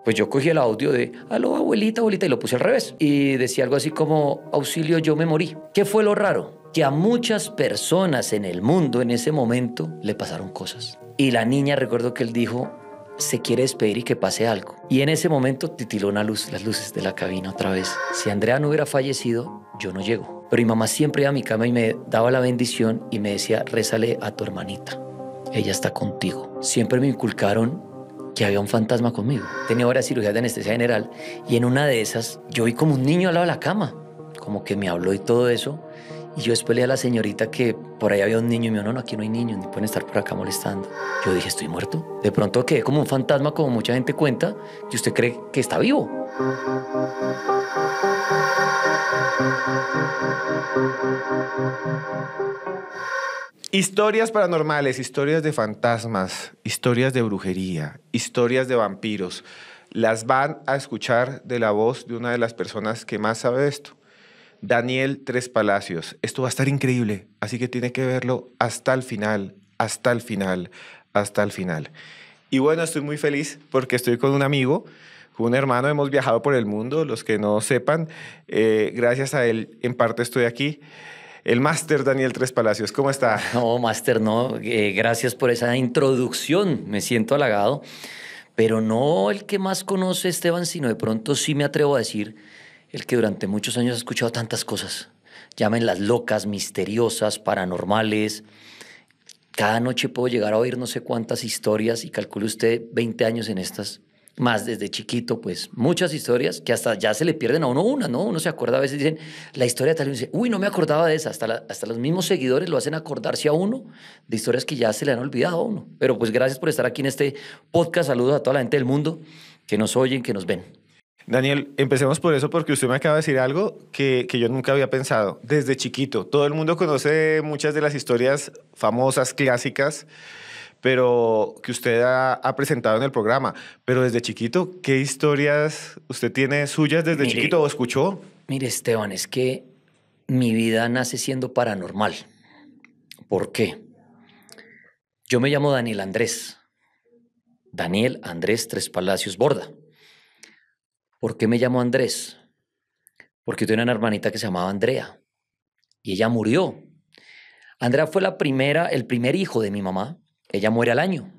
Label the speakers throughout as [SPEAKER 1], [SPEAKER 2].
[SPEAKER 1] Pues yo cogí el audio de aló, abuelita, abuelita, y lo puse al revés. Y decía algo así como auxilio, yo me morí. ¿Qué fue lo raro? Que a muchas personas en el mundo en ese momento le pasaron cosas. Y la niña, recuerdo que él dijo, se quiere despedir y que pase algo. Y en ese momento titiló una luz, las luces de la cabina otra vez. Si Andrea no hubiera fallecido, yo no llego. Pero mi mamá siempre iba a mi cama y me daba la bendición y me decía, rézale a tu hermanita. Ella está contigo. Siempre me inculcaron que había un fantasma conmigo. Tenía varias cirugías de anestesia general y en una de esas yo vi como un niño al lado de la cama, como que me habló y todo eso. Y yo después le dije a la señorita que por ahí había un niño y me dijo, no, no, aquí no hay niños, ni pueden estar por acá molestando. Yo dije, ¿estoy muerto? De pronto quedé como un fantasma, como mucha gente cuenta, y usted cree que está vivo.
[SPEAKER 2] Historias paranormales, historias de fantasmas, historias de brujería, historias de vampiros. Las van a escuchar de la voz de una de las personas que más sabe de esto. Daniel Tres Palacios. Esto va a estar increíble, así que tiene que verlo hasta el final, hasta el final, hasta el final. Y bueno, estoy muy feliz porque estoy con un amigo, con un hermano, hemos viajado por el mundo, los que no sepan, gracias a él en parte estoy aquí. El máster Daniel Tres Palacios, ¿cómo está?
[SPEAKER 1] No, máster, no, gracias por esa introducción, me siento halagado, pero no el que más conoce Esteban, sino de pronto sí me atrevo a decir el que durante muchos años ha escuchado tantas cosas. Llámenlas locas, misteriosas, paranormales. Cada noche puedo llegar a oír no sé cuántas historias y calcule usted 20 años en estas. Más desde chiquito, pues muchas historias que hasta ya se le pierden a uno una, ¿no? Uno se acuerda a veces, dicen la historia tal y uno dice, uy, no me acordaba de esa. Hasta los mismos seguidores lo hacen acordarse a uno de historias que ya se le han olvidado a uno. Pero pues gracias por estar aquí en este podcast. Saludos a toda la gente del mundo que nos oyen, que nos ven.
[SPEAKER 2] Daniel, empecemos por eso, porque usted me acaba de decir algo que yo nunca había pensado. Desde chiquito, todo el mundo conoce muchas de las historias famosas, clásicas, pero que usted ha presentado en el programa. Pero desde chiquito, ¿qué historias usted tiene suyas desde chiquito o escuchó?
[SPEAKER 1] Mire, Esteban, es que mi vida nace siendo paranormal. ¿Por qué? Yo me llamo Daniel Andrés. Daniel Andrés Tres Palacios Borda. ¿Por qué me llamo Andrés? Porque yo tenía una hermanita que se llamaba Andrea y ella murió. Andrea fue el primer hijo de mi mamá. Ella muere al año.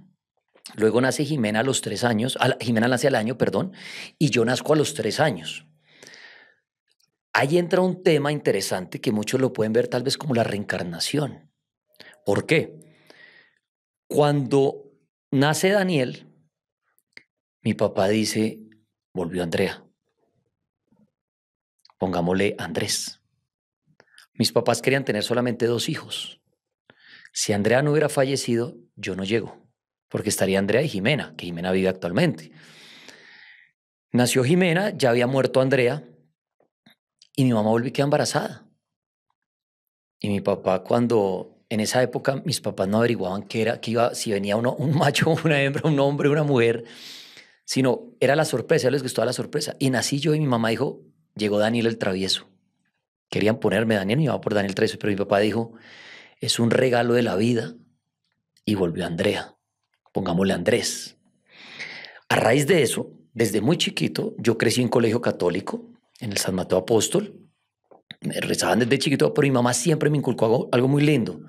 [SPEAKER 1] Luego nace Jimena a los 3 años. Jimena nace al año, perdón, y yo nazco a los 3 años. Ahí entra un tema interesante que muchos lo pueden ver tal vez como la reencarnación. ¿Por qué? Cuando nace Daniel, mi papá dice, volvió Andrea. Pongámosle Andrés. Mis papás querían tener solamente 2 hijos. Si Andrea no hubiera fallecido, yo no llego, porque estaría Andrea y Jimena, que Jimena vive actualmente. Nació Jimena, ya había muerto Andrea, y mi mamá volvió y quedó embarazada. Y mi papá, cuando en esa época mis papás no averiguaban qué era, si venía un macho, una hembra, un hombre, una mujer, sino era la sorpresa, les gustaba la sorpresa. Y nací yo y mi mamá dijo, llegó Daniel el travieso. Querían ponerme Daniel, mi mamá por Daniel Travieso, pero mi papá dijo, es un regalo de la vida, y volvió Andrea. Pongámosle Andrés. A raíz de eso, desde muy chiquito, yo crecí en colegio católico, en el San Mateo Apóstol. Me rezaban desde chiquito, pero mi mamá siempre me inculcó algo muy lindo.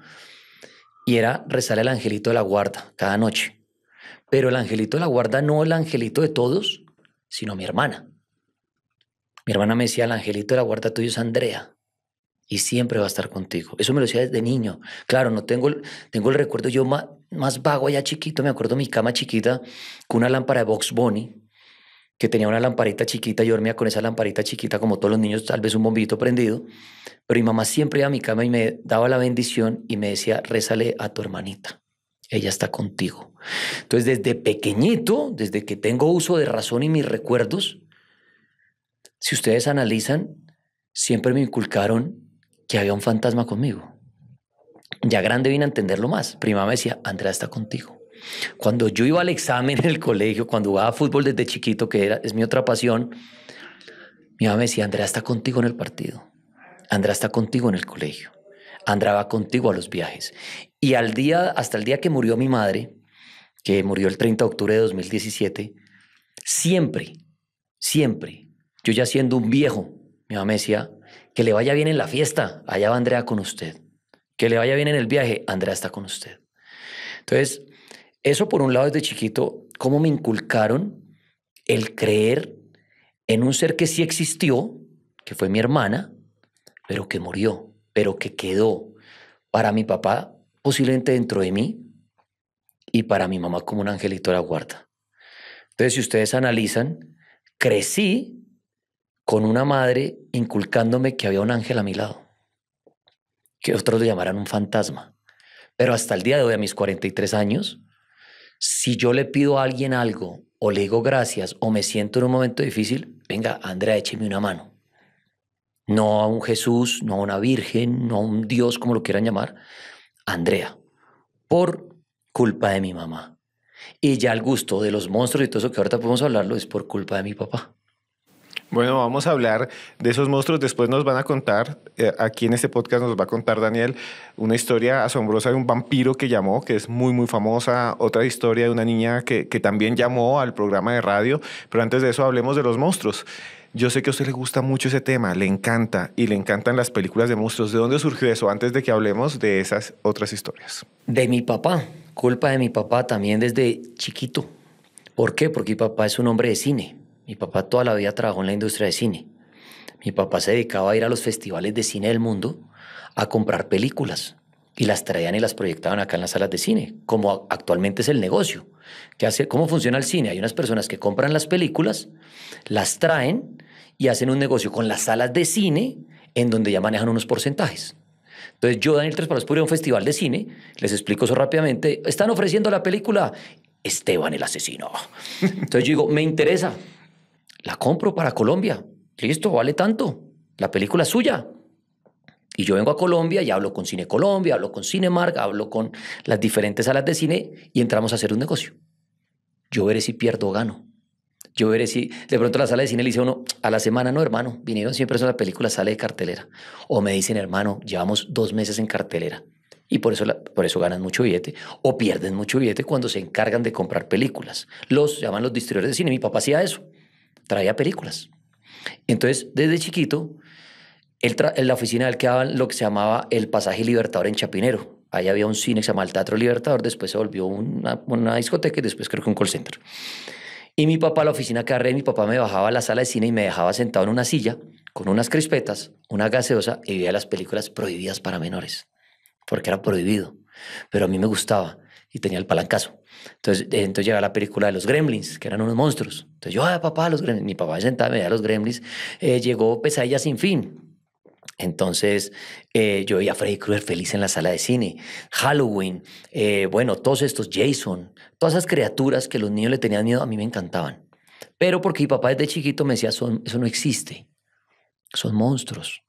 [SPEAKER 1] Y era rezar el angelito de la guarda cada noche. Pero el angelito de la guarda no el angelito de todos, sino mi hermana. Mi hermana me decía, el angelito de la guarda tuyo es Andrea. Y siempre va a estar contigo. Eso me lo decía desde niño. Claro, no tengo el recuerdo yo más vago allá chiquito. Me acuerdo mi cama chiquita con una lámpara de Box Bunny, que tenía una lamparita chiquita. Yo dormía con esa lamparita chiquita, como todos los niños, tal vez un bombito prendido. Pero mi mamá siempre iba a mi cama y me daba la bendición y me decía, rézale a tu hermanita. Ella está contigo. Entonces, desde pequeñito, desde que tengo uso de razón y mis recuerdos, si ustedes analizan, siempre me inculcaron que había un fantasma conmigo. Ya grande vine a entenderlo más. Prima me decía, Andrea está contigo. Cuando yo iba al examen en el colegio, cuando jugaba fútbol desde chiquito, es mi otra pasión, mi mamá me decía, Andrea está contigo en el partido. Andrea está contigo en el colegio. Andrea va contigo a los viajes. Y hasta el día que murió mi madre, que murió el 30 de octubre de 2017, Siempre, siempre, yo ya siendo un viejo, mi mamá me decía, que le vaya bien en la fiesta, allá va Andrea con usted. Que le vaya bien en el viaje, Andrea está con usted. Entonces, eso por un lado desde chiquito, cómo me inculcaron el creer en un ser que sí existió, que fue mi hermana, pero que murió, pero que quedó para mi papá posiblemente dentro de mí y para mi mamá como un angelito de la guarda. Entonces, si ustedes analizan, crecí con una madre inculcándome que había un ángel a mi lado, que otros le llamaran un fantasma. Pero hasta el día de hoy, a mis 43 años, si yo le pido a alguien algo o le digo gracias o me siento en un momento difícil, venga, Andrea, écheme una mano. No a un Jesús, no a una virgen, no a un Dios, como lo quieran llamar. Andrea, por culpa de mi mamá. Y ya el gusto de los monstruos y todo eso que ahorita podemos hablarlo es por culpa de mi papá.
[SPEAKER 2] Bueno, vamos a hablar de esos monstruos. Después nos van a contar, aquí en este podcast nos va a contar Daniel, una historia asombrosa de un vampiro que llamó, que es muy, muy famosa. Otra historia de una niña que también llamó al programa de radio. Pero antes de eso hablemos de los monstruos. Yo sé que a usted le gusta mucho ese tema, le encanta y le encantan las películas de monstruos. ¿De dónde surgió eso? Antes de que hablemos de esas otras historias.
[SPEAKER 1] De mi papá, culpa de mi papá también desde chiquito. ¿Por qué? Porque mi papá es un hombre de cine. Mi papá toda la vida trabajó en la industria de cine. Mi papá se dedicaba a ir a los festivales de cine del mundo a comprar películas y las traían y las proyectaban acá en las salas de cine, como actualmente es el negocio. ¿Cómo funciona el cine? Hay unas personas que compran las películas, las traen y hacen un negocio con las salas de cine en donde ya manejan unos porcentajes. Entonces yo, Daniel Tres Palos, pude ir a un festival de cine, les explico eso rápidamente, están ofreciendo la película Esteban el asesino. Entonces yo digo, me interesa, la compro para Colombia. Listo, vale tanto. La película es suya. Y yo vengo a Colombia y hablo con Cine Colombia, hablo con Cinemark, hablo con las diferentes salas de cine y entramos a hacer un negocio. Yo veré si pierdo o gano. Yo veré si de pronto la sala de cine le dice a uno, a la semana no, hermano, vinieron 100 personas, la película sale de cartelera. O me dicen, hermano, llevamos 2 meses en cartelera. Y por eso ganan mucho billete o pierden mucho billete cuando se encargan de comprar películas. Los llaman los distribuidores de cine. Mi papá hacía eso. Traía películas. Entonces, desde chiquito, en la oficina del que daban lo que se llamaba el Pasaje Libertador en Chapinero. Ahí había un cine que se llamaba el Teatro Libertador, después se volvió una discoteca y después creo que un call center. Y mi papá, la oficina que agarré, mi papá me bajaba a la sala de cine y me dejaba sentado en una silla con unas crispetas, una gaseosa y veía las películas prohibidas para menores, porque era prohibido. Pero a mí me gustaba y tenía el palancazo. Entonces llegaba la película de los Gremlins, que eran unos monstruos. Entonces yo, papá, los Gremlins. Mi papá me sentaba, me veía los Gremlins. Llegó Pesadilla sin fin. Entonces yo veía a Freddy Krueger feliz en la sala de cine. Halloween, bueno, todos estos, Jason, todas esas criaturas que los niños le tenían miedo, a mí me encantaban. Pero porque mi papá desde chiquito me decía, eso no existe. Son monstruos.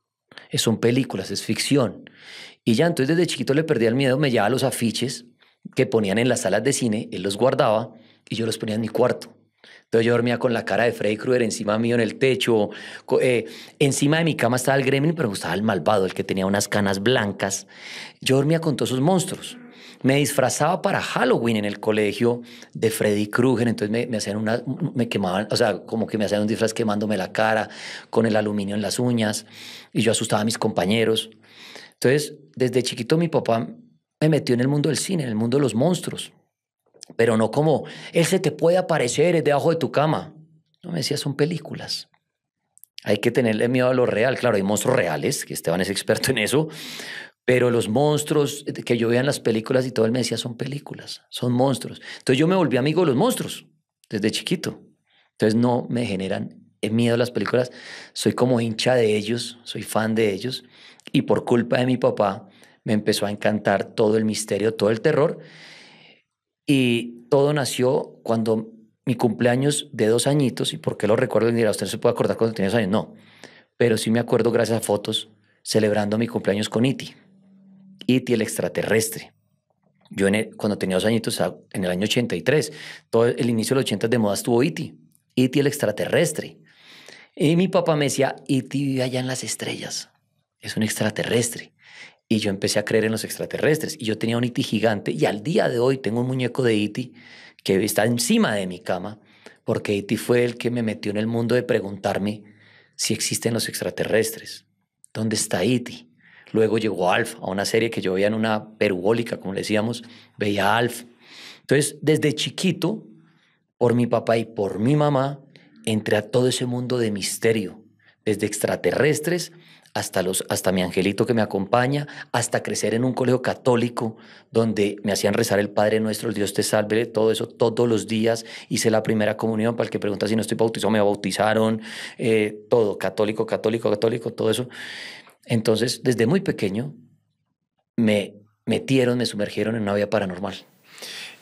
[SPEAKER 1] Son películas, es ficción. Y ya, entonces desde chiquito le perdía el miedo, me llevaba los afiches que ponían en las salas de cine, él los guardaba y yo los ponía en mi cuarto. Entonces yo dormía con la cara de Freddy Krueger encima mío en el techo. Encima de mi cama estaba el Gremlin, pero me gustaba el malvado, el que tenía unas canas blancas. Yo dormía con todos esos monstruos. Me disfrazaba para Halloween en el colegio de Freddy Krueger, entonces me hacían me quemaban, o sea, como que me hacían un disfraz quemándome la cara con el aluminio en las uñas y yo asustaba a mis compañeros. Entonces, desde chiquito mi papá me metió en el mundo del cine, en el mundo de los monstruos. Pero no como, él se te puede aparecer, es debajo de tu cama. No, me decía, son películas. Hay que tenerle miedo a lo real. Claro, hay monstruos reales, que Esteban es experto en eso, pero los monstruos que yo veía en las películas y todo, él me decía, son películas, son monstruos. Entonces yo me volví amigo de los monstruos desde chiquito. Entonces no me generan miedo a las películas. Soy como hincha de ellos, soy fan de ellos. Y por culpa de mi papá me empezó a encantar todo el misterio, todo el terror. Y todo nació cuando mi cumpleaños de 2 añitos, y por qué lo recuerdo, y dirá, usted no se puede acordar cuando tenía 2 años, no, pero sí me acuerdo gracias a fotos celebrando mi cumpleaños con E.T., E.T. el extraterrestre. Yo cuando tenía 2 añitos, en el año 83, todo el inicio de los 80 de moda estuvo E.T., E.T. el extraterrestre. Y mi papá me decía, E.T. vive allá en las estrellas, es un extraterrestre. Y yo empecé a creer en los extraterrestres. Y yo tenía un E.T. gigante. Y al día de hoy tengo un muñeco de E.T. que está encima de mi cama. porque E.T. fue el que me metió en el mundo de preguntarme si existen los extraterrestres. ¿Dónde está E.T.? Luego llegó Alf, a una serie que yo veía en una perubólica, como le decíamos, veía Alf. Entonces, desde chiquito, por mi papá y por mi mamá, entré a todo ese mundo de misterio, desde extraterrestres hasta mi angelito que me acompaña, hasta crecer en un colegio católico donde me hacían rezar el Padre Nuestro, el Dios te salve, todo eso todos los días. Hice la primera comunión, para el que pregunta si no estoy bautizado, me bautizaron, todo, católico, católico, católico, todo eso. Entonces, desde muy pequeño, me metieron, me sumergieron en una vida paranormal.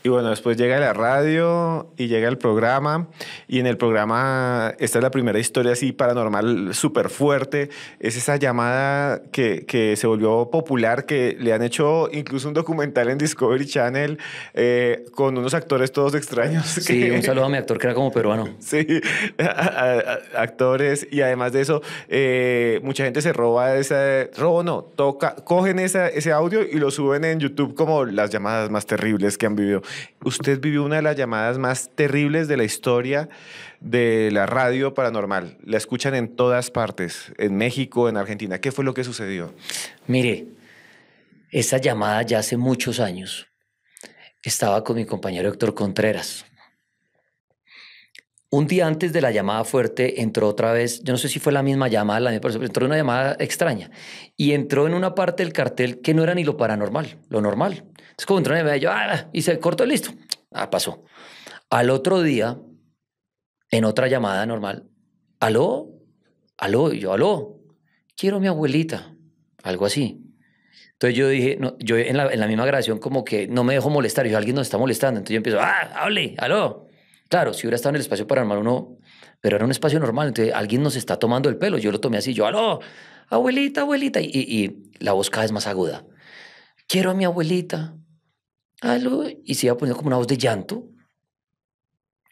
[SPEAKER 2] Y bueno, después llega la radio y llega el programa. Y en el programa, esta es la primera historia así paranormal súper fuerte. Es esa llamada que se volvió popular, que le han hecho incluso un documental en Discovery Channel con unos actores todos extraños.
[SPEAKER 1] Sí, un saludo a mi actor que era como peruano.
[SPEAKER 2] Sí, actores. Y además de eso, mucha gente se roba cogen ese audio y lo suben en YouTube como las llamadas más terribles que han vivido. Usted vivió una de las llamadas más terribles de la historia de la radio paranormal. La escuchan en todas partes, en México, en Argentina. ¿Qué fue lo que sucedió?
[SPEAKER 1] Mire, esa llamada ya hace muchos años. Estaba con mi compañero Héctor Contreras. Un día antes de la llamada fuerte entró otra vez, yo no sé si fue la misma llamada, pero entró una llamada extraña y entró en una parte del cartel que no era ni lo paranormal, lo normal. Entonces como entró en la llamada, yo, y se cortó, listo. Pasó. Al otro día, en otra llamada normal, aló, y yo, aló, quiero a mi abuelita, algo así. Entonces yo dije, no, yo en la misma grabación como que no me dejo molestar, yo, alguien nos está molestando, entonces yo empiezo, hable, aló. Claro, si hubiera estado en el espacio paranormal uno, pero era un espacio normal, entonces alguien nos está tomando el pelo, yo lo tomé así, yo, aló, abuelita, abuelita, y la voz cada vez más aguda. Quiero a mi abuelita, aló, y se iba poniendo como una voz de llanto.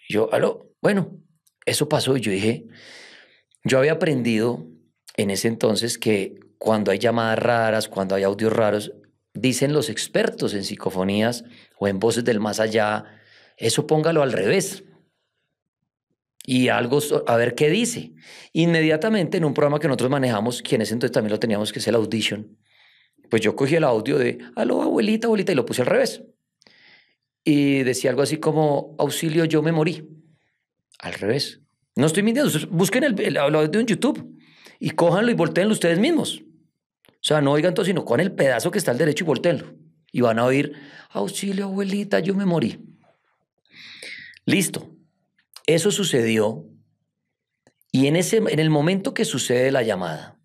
[SPEAKER 1] Y yo, aló, bueno, eso pasó y yo dije, yo había aprendido en ese entonces que cuando hay llamadas raras, cuando hay audios raros, dicen los expertos en psicofonías o en voces del más allá, eso póngalo al revés. Y algo, a ver qué dice. Inmediatamente en un programa que nosotros manejamos, que en ese entonces también lo teníamos, que es el Audition, pues yo cogí el audio de, aló, abuelita, abuelita, y lo puse al revés. Y decía algo así como, auxilio, yo me morí. Al revés. No estoy mintiendo, busquen el audio en YouTube y cójanlo y volteenlo ustedes mismos. O sea, no oigan todo, sino con el pedazo que está al derecho y volteenlo. Y van a oír, auxilio, abuelita, yo me morí. Listo. Eso sucedió y en el momento que sucede la llamada,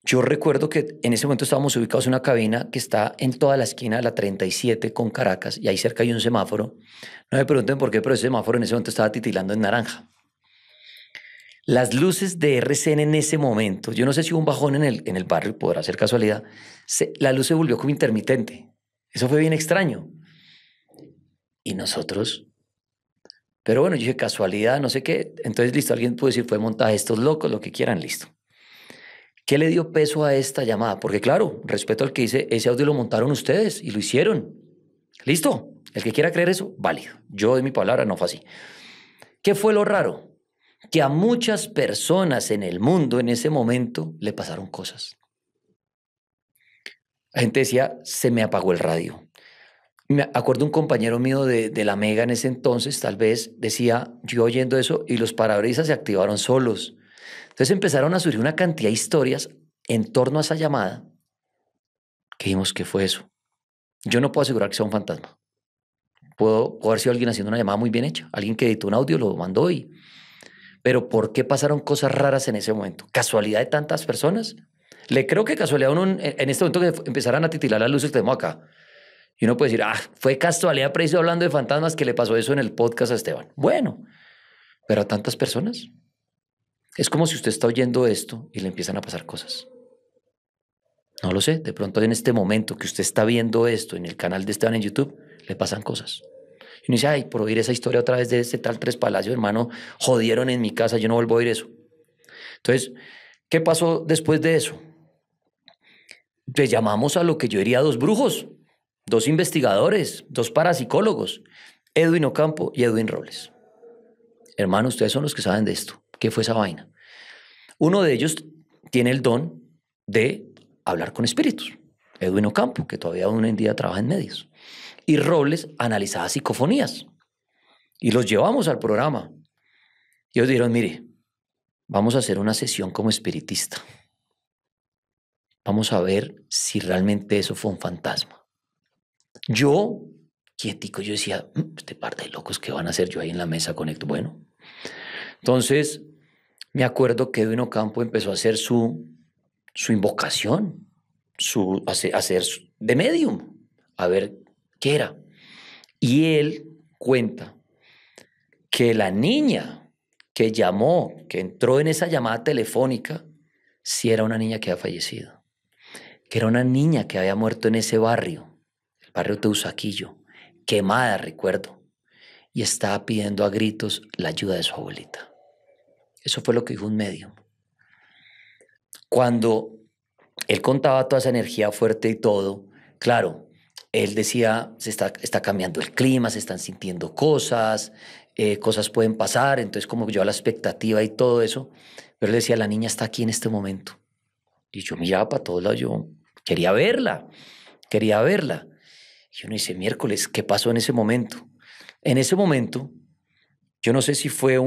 [SPEAKER 1] yo recuerdo que en ese momento estábamos ubicados en una cabina que está en toda la esquina de la 37 con Caracas y ahí cerca hay un semáforo. No me pregunten por qué, pero ese semáforo en ese momento estaba titilando en naranja. Las luces de RCN en ese momento, yo no sé si hubo un bajón en el barrio, podrá ser casualidad, la luz se volvió como intermitente. Eso fue bien extraño. Y nosotros... Pero bueno, yo dije, casualidad, no sé qué. Entonces, listo, alguien puede decir, fue montaje, estos locos, lo que quieran, listo. ¿Qué le dio peso a esta llamada? Porque claro, respeto al que dice, ese audio lo montaron ustedes y lo hicieron. Listo, el que quiera creer eso, válido. Yo de mi palabra no fue así. ¿Qué fue lo raro? Que a muchas personas en el mundo en ese momento le pasaron cosas. La gente decía, se me apagó el radio. Me acuerdo un compañero mío de la Mega en ese entonces, tal vez decía, yo oyendo eso, y los parabrisas se activaron solos. Entonces empezaron a surgir una cantidad de historias en torno a esa llamada que dijimos, ¿qué fue eso? Yo no puedo asegurar que sea un fantasma. Puedo haber sido alguien haciendo una llamada muy bien hecha, alguien que editó un audio, lo mandó Pero ¿por qué pasaron cosas raras en ese momento? ¿Casualidad de tantas personas? Le creo que casualidad uno en este momento que empezaran a titilar las luces que tenemos acá. Y uno puede decir, fue casualidad, preciso hablando de fantasmas que le pasó eso en el podcast a Esteban. Bueno, pero a tantas personas. Es como si usted está oyendo esto y le empiezan a pasar cosas. No lo sé, de pronto en este momento que usted está viendo esto en el canal de Esteban en YouTube, le pasan cosas. Y uno dice, por oír esa historia otra vez de ese tal Tres Palacios, hermano, jodieron en mi casa, yo no vuelvo a oír eso. Entonces, ¿qué pasó después de eso? Pues llamamos a lo que yo diría 2 brujos. 2 investigadores, 2 parapsicólogos, Edwin Ocampo y Edwin Robles. Hermano, ustedes son los que saben de esto. ¿Qué fue esa vaina? Uno de ellos tiene el don de hablar con espíritus. Edwin Ocampo, que todavía aún en día trabaja en medios. Y Robles analizaba psicofonías. Y los llevamos al programa. Y ellos dijeron, mire, vamos a hacer una sesión como espiritista. Vamos a ver si realmente eso fue un fantasma. Yo, quietico, yo decía, este par de locos que van a hacer yo ahí en la mesa con esto. Bueno, entonces me acuerdo que Edwin Ocampo empezó a hacer su invocación, hacer de medium, a ver qué era. Y él cuenta que la niña que llamó, que entró en esa llamada telefónica, sí era una niña que había fallecido, que era una niña que había muerto en ese barrio, el barrio Teusaquillo, quemada, recuerdo, y estaba pidiendo a gritos la ayuda de su abuelita. Eso fue lo que dijo un medium. Cuando él contaba toda esa energía fuerte y todo, claro, él decía, está cambiando el clima, se están sintiendo cosas, cosas pueden pasar, entonces como yo a la expectativa y todo eso, pero él decía, la niña está aquí en este momento. Y yo miraba para todos lados, yo quería verla. Y uno dice, miércoles, ¿qué pasó en ese momento? En ese momento, yo no sé si fue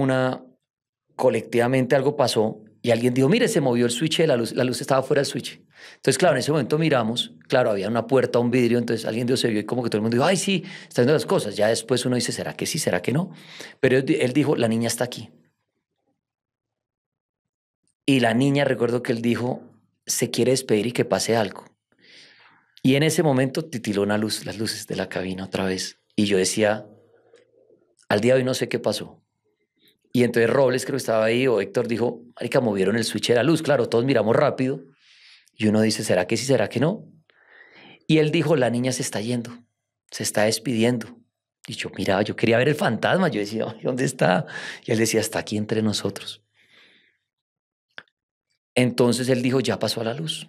[SPEAKER 1] colectivamente algo pasó y alguien dijo, mire, se movió el switch de la luz estaba fuera del switch. Entonces, claro, en ese momento miramos, claro, había una puerta, un vidrio, entonces alguien se vio y como que todo el mundo dijo, ay, sí, está viendo las cosas. Ya después uno dice, ¿será que sí, será que no? Pero él dijo, la niña está aquí. Y la niña, recuerdo que él dijo, se quiere despedir y que pase algo. Y en ese momento titiló las luces de la cabina otra vez. Y yo decía, al día de hoy no sé qué pasó. Y entonces Robles, creo que estaba ahí, o Héctor dijo, marica, movieron el switch de la luz. Claro, todos miramos rápido. Y uno dice, ¿será que sí, será que no? Y él dijo, la niña se está yendo, se está despidiendo. Y yo miraba, yo quería ver el fantasma. Yo decía, ay, ¿dónde está? Y él decía, está aquí entre nosotros. Entonces él dijo, ya pasó a la luz.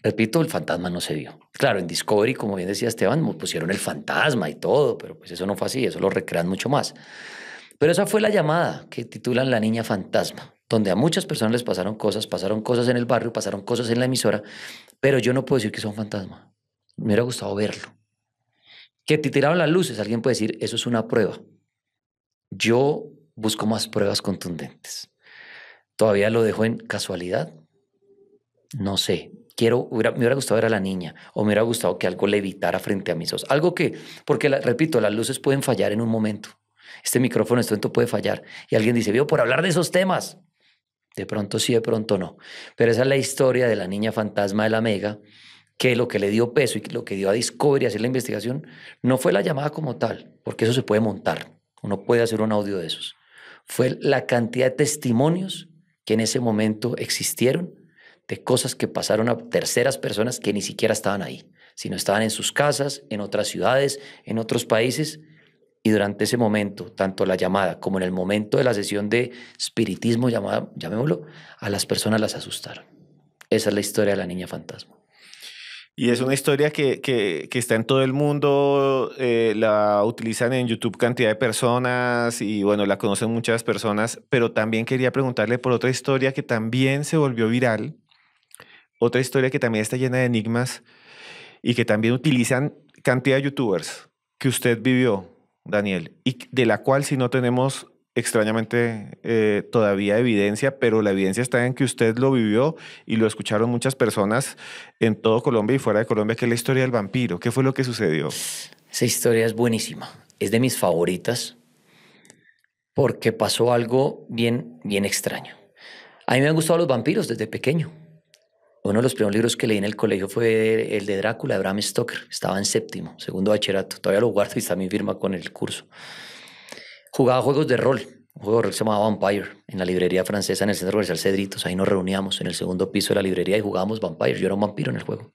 [SPEAKER 1] Repito, el fantasma no se vio. Claro, en Discovery, como bien decía Esteban, pusieron el fantasma y todo, pero pues eso no fue así, eso lo recrean mucho más. Pero esa fue la llamada que titulan La Niña Fantasma, donde a muchas personas les pasaron cosas en el barrio, pasaron cosas en la emisora, pero yo no puedo decir que es un fantasma. Me hubiera gustado verlo. Que te tiraron las luces, alguien puede decir, eso es una prueba. Yo busco más pruebas contundentes. Todavía lo dejo en casualidad. No sé. Me hubiera gustado ver a la niña o me hubiera gustado que algo levitara frente a mis ojos. Algo que, porque repito, las luces pueden fallar en un momento. Este micrófono en este momento puede fallar. Y alguien dice, vio, por hablar de esos temas. De pronto sí, de pronto no. Pero esa es la historia de la niña fantasma de la Mega, que lo que le dio peso y lo que dio a Discovery a hacer la investigación no fue la llamada como tal, porque eso se puede montar. Uno puede hacer un audio de esos. Fue la cantidad de testimonios que en ese momento existieron de cosas que pasaron a terceras personas que ni siquiera estaban ahí, sino estaban en sus casas, en otras ciudades, en otros países. Y durante ese momento, tanto la llamada como en el momento de la sesión de espiritismo, llamémoslo, a las personas las asustaron. Esa es la historia de la niña fantasma.
[SPEAKER 2] Y es una historia que está en todo el mundo, la utilizan en YouTube cantidad de personas y bueno, la conocen muchas personas, pero también quería preguntarle por otra historia que también se volvió viral, otra historia que también está llena de enigmas y que también utilizan cantidad de youtubers que usted vivió, Daniel, y de la cual si no tenemos extrañamente todavía evidencia, pero la evidencia está en que usted lo vivió y lo escucharon muchas personas en todo Colombia y fuera de Colombia, que es la historia del vampiro. ¿Qué fue lo que sucedió?
[SPEAKER 1] Esa historia es buenísima, es de mis favoritas porque pasó algo bien, bien extraño. A mí me han gustado los vampiros desde pequeño. Uno de los primeros libros que leí en el colegio fue el de Drácula, de Bram Stoker. Estaba en séptimo, segundo bachillerato. Todavía lo guardo y está mi firma con el curso. Jugaba juegos de rol. Un juego de rol que se llamaba Vampire en la librería francesa en el centro comercial Cedritos. Ahí nos reuníamos en el segundo piso de la librería y jugábamos Vampire. Yo era un vampiro en el juego.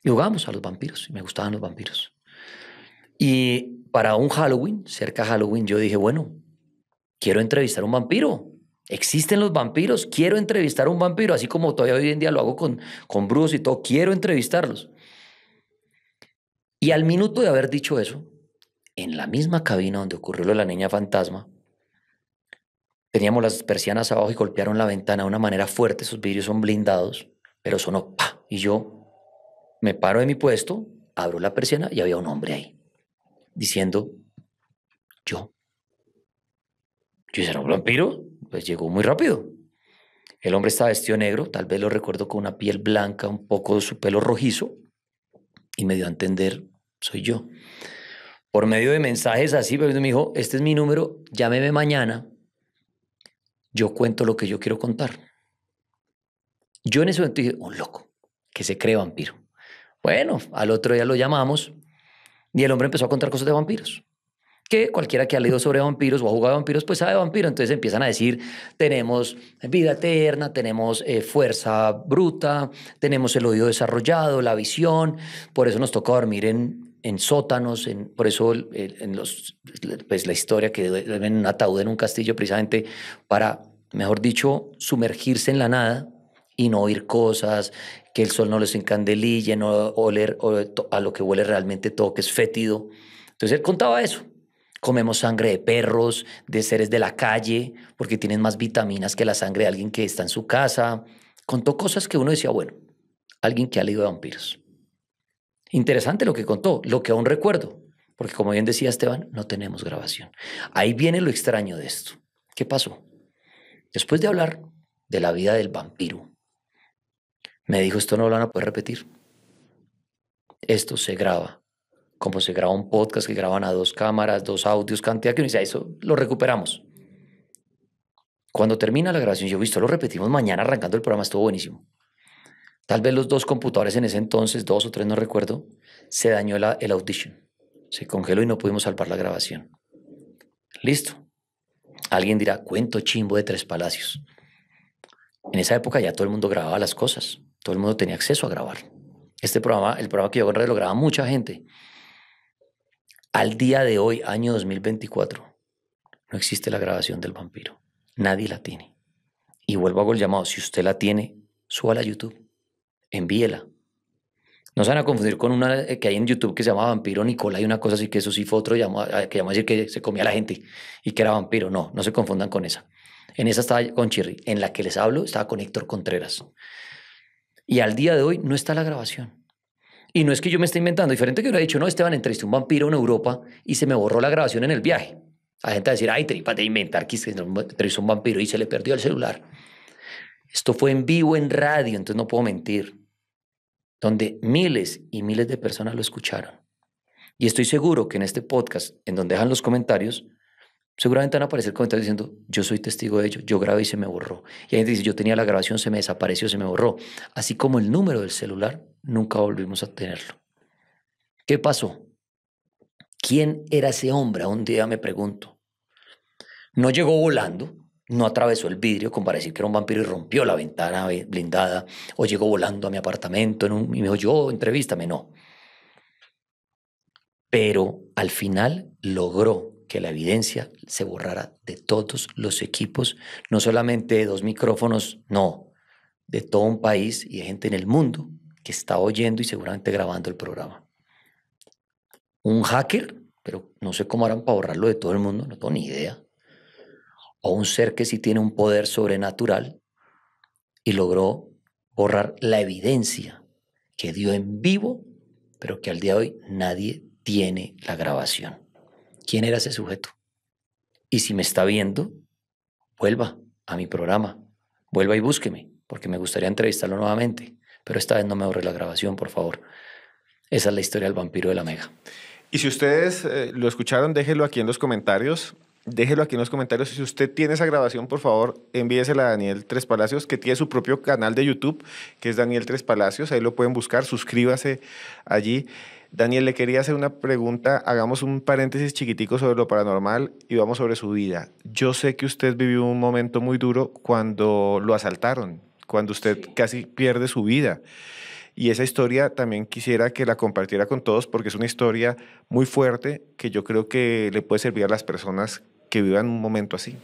[SPEAKER 1] Y jugábamos a los vampiros. Y me gustaban los vampiros. Y para un Halloween, cerca de Halloween, yo dije, bueno, quiero entrevistar a un vampiro. Existen los vampiros, quiero entrevistar a un vampiro, así como todavía hoy en día lo hago con brujos y todo, quiero entrevistarlos. Y al minuto de haber dicho eso, en la misma cabina donde ocurrió lo de la niña fantasma, Teníamos las persianas abajo y golpearon la ventana de una manera fuerte. Esos vidrios son blindados, pero sonó ¡pah! Y yo me paro de mi puesto, abro la persiana y había un hombre ahí, diciendo, yo. Yo dije, ¿era un vampiro? Pues llegó muy rápido. El hombre estaba vestido negro, tal vez lo recuerdo con una piel blanca, un poco de su pelo rojizo, y me dio a entender, soy yo. Por medio de mensajes así, me dijo, este es mi número, llámeme mañana, yo cuento lo que yo quiero contar. Yo en ese momento dije, un loco, que se cree vampiro. Bueno, al otro día lo llamamos y el hombre empezó a contar cosas de vampiros. Que cualquiera que ha leído sobre vampiros o ha jugado vampiros, pues sabe de vampiros. Entonces empiezan a decir, tenemos vida eterna, tenemos fuerza bruta, tenemos el oído desarrollado, la visión, por eso nos toca dormir en sótanos, por eso pues la historia que duermen en un ataúd en un castillo precisamente para, mejor dicho, sumergirse en la nada y no oír cosas, que el sol no les encandelille, no oler a lo que huele realmente todo, que es fétido. Entonces él contaba eso. Comemos sangre de perros, de seres de la calle, porque tienen más vitaminas que la sangre de alguien que está en su casa. Contó cosas que uno decía, bueno, alguien que ha leído de vampiros. Interesante lo que contó, lo que aún recuerdo, porque como bien decía Esteban, no tenemos grabación. Ahí viene lo extraño de esto. ¿Qué pasó? Después de hablar de la vida del vampiro, me dijo, esto no lo van a poder repetir. Esto se graba como se graba un podcast que graban a 2 cámaras, 2 audios, cantidad que uno dice, eso lo recuperamos. Cuando termina la grabación, yo visto, lo repetimos mañana arrancando el programa, estuvo buenísimo. Tal vez los 2 computadores en ese entonces, 2 o 3, no recuerdo, se dañó el Audition. Se congeló y no pudimos salvar la grabación. Listo. Alguien dirá, cuento chimbo de 3 Palacios. En esa época ya todo el mundo grababa las cosas. Todo el mundo tenía acceso a grabar. Este programa, el programa que yo hago en radio, lo grababa mucha gente. Al día de hoy, año 2024, no existe la grabación del vampiro. Nadie la tiene. Y vuelvo a hago el llamado. Si usted la tiene, súbala a YouTube. Envíela. No se van a confundir con una que hay en YouTube que se llama Vampiro Nicolás y una cosa así, que eso sí fue otro que llamó a decir que se comía a la gente y que era vampiro. No, no se confundan con esa. En esa estaba con Chirri. En la que les hablo estaba con Héctor Contreras. Y al día de hoy no está la grabación. Y no es que yo me esté inventando. Diferente que hubiera dicho, no, Esteban, entrevisté a un vampiro en Europa y se me borró la grabación en el viaje. La gente va a decir, ay, tripas de inventar que entrevistó a un vampiro y se le perdió el celular. Esto fue en vivo en radio, entonces no puedo mentir. Donde miles y miles de personas lo escucharon. Y estoy seguro que en este podcast, en donde dejan los comentarios, seguramente van a aparecer comentarios diciendo, yo soy testigo de ello, yo grabé y se me borró. Y hay gente dice, yo tenía la grabación, se me desapareció, se me borró. Así como el número del celular, nunca volvimos a tenerlo. ¿Qué pasó? ¿Quién era ese hombre? Un día me pregunto. No llegó volando, no atravesó el vidrio como para decir que era un vampiro y rompió la ventana blindada, o llegó volando a mi apartamento y me dijo, yo, entrevístame, no. Pero al final logró que la evidencia se borrara de todos los equipos, no solamente de 2 micrófonos, no, de todo un país y de gente en el mundo que está oyendo y seguramente grabando el programa. Un hacker, pero no sé cómo harán para borrarlo de todo el mundo, no tengo ni idea. O un ser que sí tiene un poder sobrenatural y logró borrar la evidencia que dio en vivo, pero que al día de hoy nadie tiene la grabación. ¿Quién era ese sujeto? Y si me está viendo, vuelva a mi programa, vuelva y búsqueme, porque me gustaría entrevistarlo nuevamente, pero esta vez no me borre la grabación, por favor. Esa es la historia del vampiro de la Mega.
[SPEAKER 2] Y si ustedes lo escucharon, déjelo aquí en los comentarios. Déjelo aquí en los comentarios. Si usted tiene esa grabación, por favor, envíesela a Daniel Tres Palacios, que tiene su propio canal de YouTube, que es Daniel Tres Palacios. Ahí lo pueden buscar, suscríbase allí. Daniel, le quería hacer una pregunta. Hagamos un paréntesis chiquitico sobre lo paranormal y vamos sobre su vida. Yo sé que usted vivió un momento muy duro cuando lo asaltaron, cuando usted casi pierde su vida. Y esa historia también quisiera que la compartiera con todos porque es una historia muy fuerte que yo creo que le puede servir a las personas que vivan un momento así.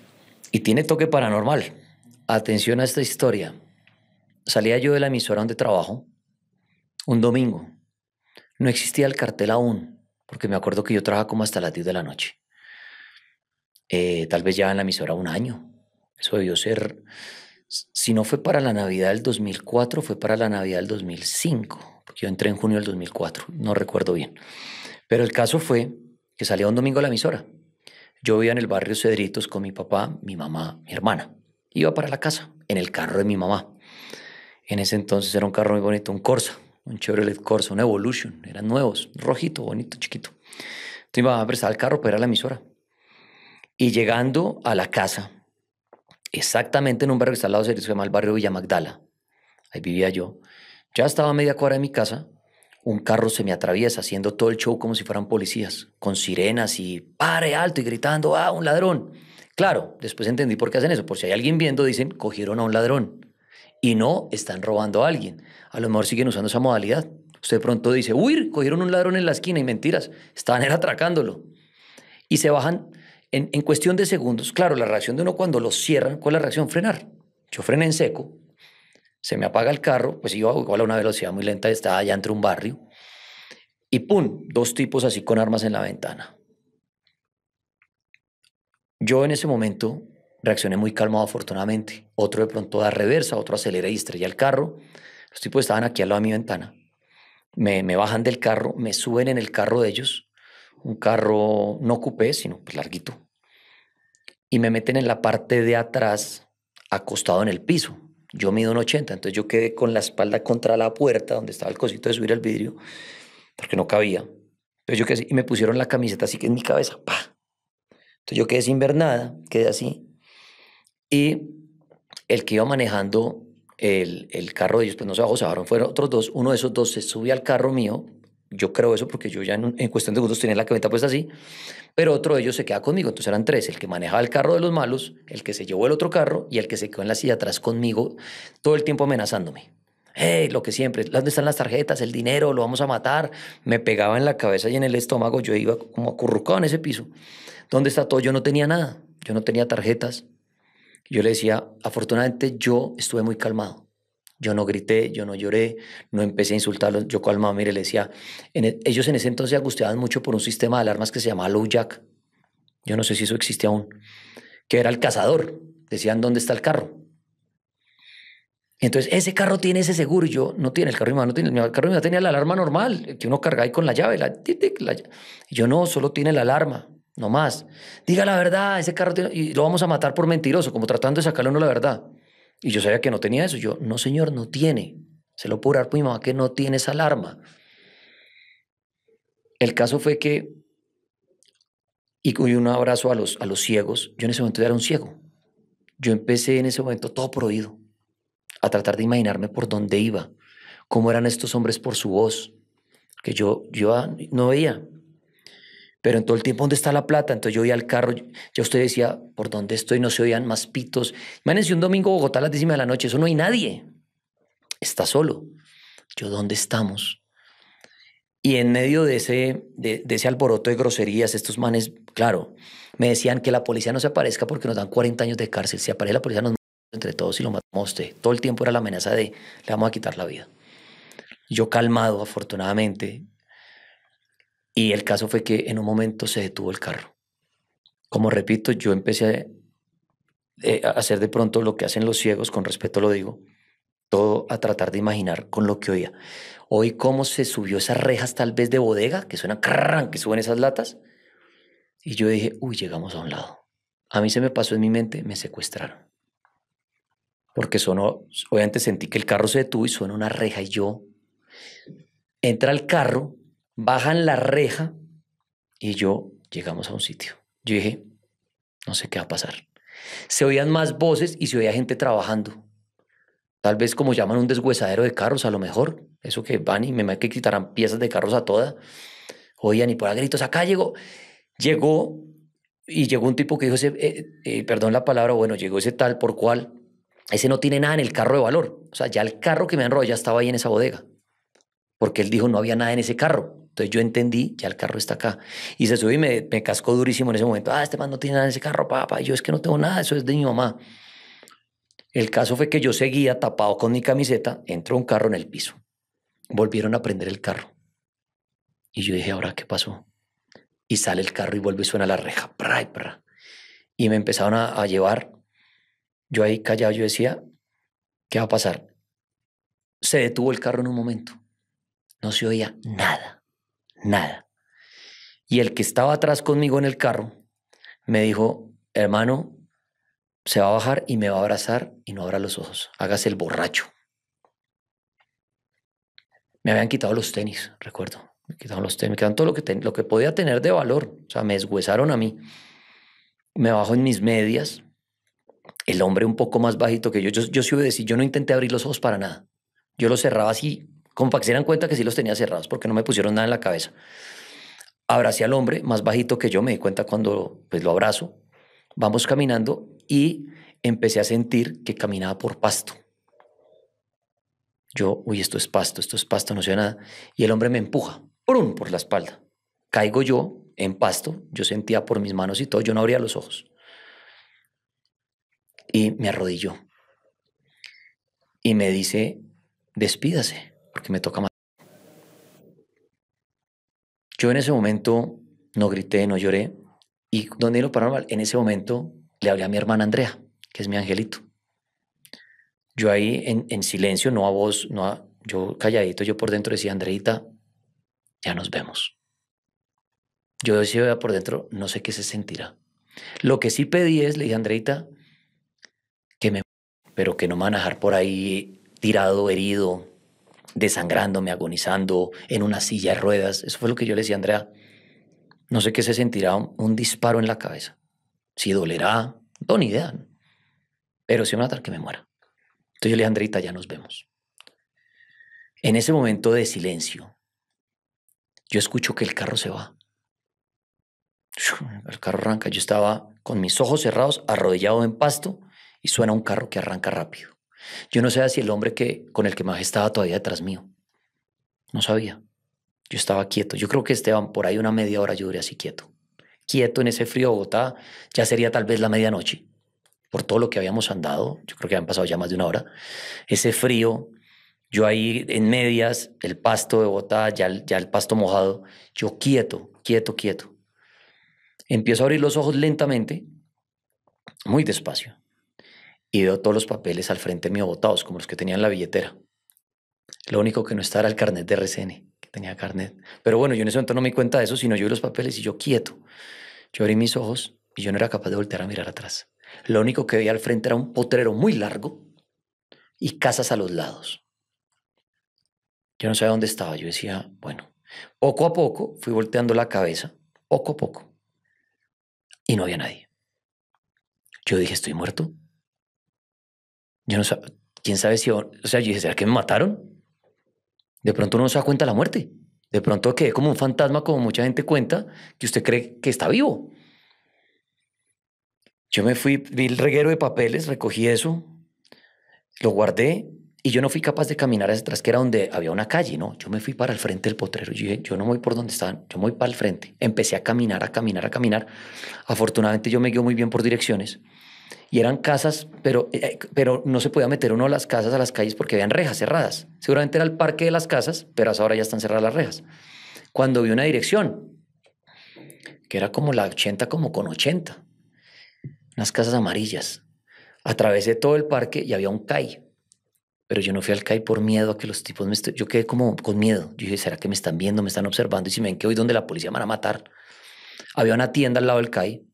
[SPEAKER 1] Y tiene toque paranormal. Atención a esta historia. Salía yo de la emisora donde trabajo un domingo. No existía el cartel aún, porque me acuerdo que yo trabajaba como hasta las 10 de la noche. Tal vez ya en la emisora un año. Eso debió ser, si no fue para la Navidad del 2004, fue para la Navidad del 2005, porque yo entré en junio del 2004, no recuerdo bien. Pero el caso fue que salía un domingo a la emisora. Yo vivía en el barrio Cedritos con mi papá, mi mamá, mi hermana. Iba para la casa, en el carro de mi mamá. En ese entonces era un carro muy bonito, un Corsa, un Chevrolet Corsa, un Evolution. Eran nuevos, rojito, bonito, chiquito. Entonces mi mamá prestaba el carro para ir a la emisora. Y llegando a la casa, exactamente en un barrio que está al lado de Cedritos, se llama el barrio Villa Magdala. Ahí vivía yo. Ya estaba a media cuadra de mi casa. Un carro se me atraviesa haciendo todo el show como si fueran policías, con sirenas y pare alto y gritando, ¡ah, un ladrón! Claro, después entendí por qué hacen eso. Por si hay alguien viendo, dicen, cogieron a un ladrón. Y no están robando a alguien. A lo mejor siguen usando esa modalidad. Usted de pronto dice, uy, cogieron un ladrón en la esquina y mentiras. Estaban era atracándolo. Y se bajan en cuestión de segundos. Claro, la reacción de uno cuando lo cierran, ¿cuál es la reacción? Frenar. Yo frené en seco. Se me apaga el carro, pues iba igual a una velocidad muy lenta, estaba allá entre un barrio. Y ¡pum! Dos tipos así con armas en la ventana. Yo en ese momento reaccioné muy calmado, afortunadamente. Otro de pronto da reversa, otro acelera y estrella el carro. Los tipos estaban aquí al lado de mi ventana. Me bajan del carro, me suben en el carro de ellos. Un carro no coupé, sino pues larguito. Y me meten en la parte de atrás, acostado en el piso. Yo mido 1,80, entonces yo quedé con la espalda contra la puerta donde estaba el cosito de subir el vidrio, porque no cabía. Entonces yo quedé así, y me pusieron la camiseta así que en mi cabeza, ¡pa! Entonces yo quedé sin ver nada, quedé así. Y el que iba manejando el carro de ellos, pues no se bajó, se bajaron, fueron otros dos. Uno de esos dos se subió al carro mío. Yo creo eso porque yo ya en cuestión de segundos tenía la camioneta puesta así. Pero otro de ellos se queda conmigo. Entonces eran tres: el que manejaba el carro de los malos, el que se llevó el otro carro y el que se quedó en la silla atrás conmigo, todo el tiempo amenazándome. Hey, lo que siempre, ¿dónde están las tarjetas, el dinero? Lo vamos a matar. Me pegaba en la cabeza y en el estómago. Yo iba como acurrucado en ese piso. ¿Dónde está todo? Yo no tenía nada. Yo no tenía tarjetas. Yo le decía, afortunadamente yo estuve muy calmado. Yo no grité, yo no lloré, no empecé a insultarlos. Yo calmado, mire, le decía, ellos en ese entonces se angustiaban mucho por un sistema de alarmas que se llamaba Low Jack. Yo no sé si eso existe aún. Que era el cazador. Decían, ¿dónde está el carro? Entonces, ese carro tiene ese seguro y yo, no tiene, el carro de mi mamá no tiene, el carro de mi mamá tenía la alarma normal, que uno carga ahí con la llave, y yo no, solo tiene la alarma, no más. Diga la verdad, ese carro tiene, y lo vamos a matar por mentiroso, como tratando de sacarle a uno la verdad. Y yo sabía que no tenía eso, yo, no señor, no tiene, se lo puedo dar por mi mamá que no tiene esa alarma. El caso fue que, y un abrazo a los ciegos, yo en ese momento era un ciego. Yo empecé en ese momento todo por oído, a tratar de imaginarme por dónde iba, cómo eran estos hombres por su voz, que yo no veía. Pero en todo el tiempo, ¿dónde está la plata? Entonces yo iba al carro, ya usted decía, ¿por dónde estoy? No se oían más pitos. Imagínense un domingo Bogotá a las 10 de la noche, eso no hay nadie, está solo. Yo, ¿dónde estamos? Y en medio de ese alboroto de groserías, estos manes, claro, me decían que la policía no se aparezca porque nos dan 40 años de cárcel. Si aparece la policía, nos matamos entre todos y lo matamos a usted. Todo el tiempo era la amenaza de, le vamos a quitar la vida. Yo calmado, afortunadamente, y el caso fue que en un momento se detuvo el carro. Como repito, yo empecé a hacer de pronto lo que hacen los ciegos, con respeto lo digo, todo a tratar de imaginar con lo que oía. Oí cómo se subió esas rejas tal vez de bodega, que suenan crrrran, que suben esas latas, y yo dije, uy, llegamos a un lado. A mí se me pasó en mi mente, me secuestraron. Porque sonó, obviamente sentí que el carro se detuvo y suena una reja y yo, entra el carro, bajan la reja y yo llegamos a un sitio. Yo dije, no sé qué va a pasar. Se oían más voces y se oía gente trabajando. Tal vez como llaman un deshuesadero de carros, a lo mejor. Eso que van y me que quitarán piezas de carros a toda. Oían y por ahí gritos, acá llegó. Llegó y llegó un tipo que dijo, perdón la palabra, bueno, llegó ese tal por cual. Ese no tiene nada en el carro de valor. O sea, ya el carro que me han robado ya estaba ahí en esa bodega. Porque él dijo, no había nada en ese carro. Entonces yo entendí, ya el carro está acá. Y se subió y me cascó durísimo en ese momento. Este man no tiene nada en ese carro, papá. Y yo, es que no tengo nada, eso es de mi mamá. El caso fue que yo seguía tapado con mi camiseta, entró un carro en el piso. Volvieron a prender el carro. Y yo dije, ¿ahora qué pasó? Y sale el carro y vuelve y suena la reja. Pra, pra. Y me empezaron a llevar. Yo ahí callado, yo decía, ¿qué va a pasar? Se detuvo el carro en un momento. No se oía nada, nada. Y el que estaba atrás conmigo en el carro me dijo, hermano, se va a bajar y me va a abrazar y no abra los ojos. Hágase el borracho. Me habían quitado los tenis, recuerdo. Me quitaron los tenis, me quitaron todo lo que podía tener de valor. O sea, me deshuesaron a mí. Me bajo en mis medias. El hombre un poco más bajito que yo sí obedecí. Yo no intenté abrir los ojos para nada. Yo los cerraba así, como para que se dieran cuenta que sí los tenía cerrados, porque no me pusieron nada en la cabeza. Abracé al hombre más bajito que yo, me di cuenta cuando pues, lo abrazo. Vamos caminando y empecé a sentir que caminaba por pasto. Yo, uy, esto es pasto, no sé nada. Y el hombre me empuja, ¡prum!, por la espalda. Caigo yo en pasto, yo sentía por mis manos y todo, yo no abría los ojos. Y me arrodilló. Y me dice, despídase, porque me toca más. Yo en ese momento no grité, no lloré. Y donde lo paranormal, en ese momento le hablé a mi hermana Andrea, que es mi angelito. Yo ahí en silencio, no a voz, yo calladito, yo por dentro decía, Andreita, ya nos vemos. Yo decía por dentro, no sé qué se sentirá. Lo que sí pedí es, le dije a Andreita, pero que no me van a dejar por ahí tirado, herido, desangrándome, agonizando, en una silla de ruedas. Eso fue lo que yo le decía a Andrea. No sé qué se sentirá un disparo en la cabeza. Si dolerá, no, ni idea. Pero si me va a dar que me muera. Entonces yo le dije a Andreita, ya nos vemos. En ese momento de silencio, yo escucho que el carro se va. El carro arranca. Yo estaba con mis ojos cerrados, arrodillado en pasto, y suena un carro que arranca rápido. Yo no sabía si el hombre con el que me bajé estaba todavía detrás mío. No sabía. Yo estaba quieto. Yo creo que Esteban, por ahí una media hora yo duré así quieto. Quieto en ese frío de Bogotá. Ya sería tal vez la medianoche. Por todo lo que habíamos andado. Yo creo que habían pasado ya más de una hora. Ese frío, yo ahí en medias, el pasto de Bogotá, ya el pasto mojado. Yo quieto, quieto, quieto. Empiezo a abrir los ojos lentamente, muy despacio. Y veo todos los papeles al frente mío botados, como los que tenía en la billetera. Lo único que no estaba era el carnet de RCN, que tenía carnet. Pero bueno, yo en ese momento no me di cuenta de eso, sino yo vi los papeles y yo quieto. Yo abrí mis ojos y yo no era capaz de voltear a mirar atrás. Lo único que veía al frente era un potrero muy largo y casas a los lados. Yo no sabía dónde estaba. Yo decía, bueno, poco a poco fui volteando la cabeza, poco a poco. Y no había nadie. Yo dije, ¿estoy muerto? Yo no sabía, quién sabe si, o sea, yo dije, ¿será que me mataron? De pronto uno no se da cuenta de la muerte. De pronto quedé como un fantasma, como mucha gente cuenta, que usted cree que está vivo. Yo me fui, vi el reguero de papeles, recogí eso, lo guardé y yo no fui capaz de caminar hacia atrás, que era donde había una calle, ¿no? Yo me fui para el frente del potrero. Yo dije, yo no voy por donde estaban, yo me voy para el frente. Empecé a caminar, a caminar, a caminar. Afortunadamente yo me guío muy bien por direcciones. Y eran casas, pero no se podía meter uno a las casas, a las calles, porque habían rejas cerradas. Seguramente era el parque de las casas, pero hasta ahora ya están cerradas las rejas. Cuando vi una dirección, que era como la 80, como con 80, unas casas amarillas. Atravesé todo el parque y había un CAI. Pero yo no fui al CAI por miedo a que los tipos yo quedé como con miedo. Yo dije, ¿será que me están viendo, me están observando? Y si me ven que voy donde la policía me van a matar. Había una tienda al lado del CAI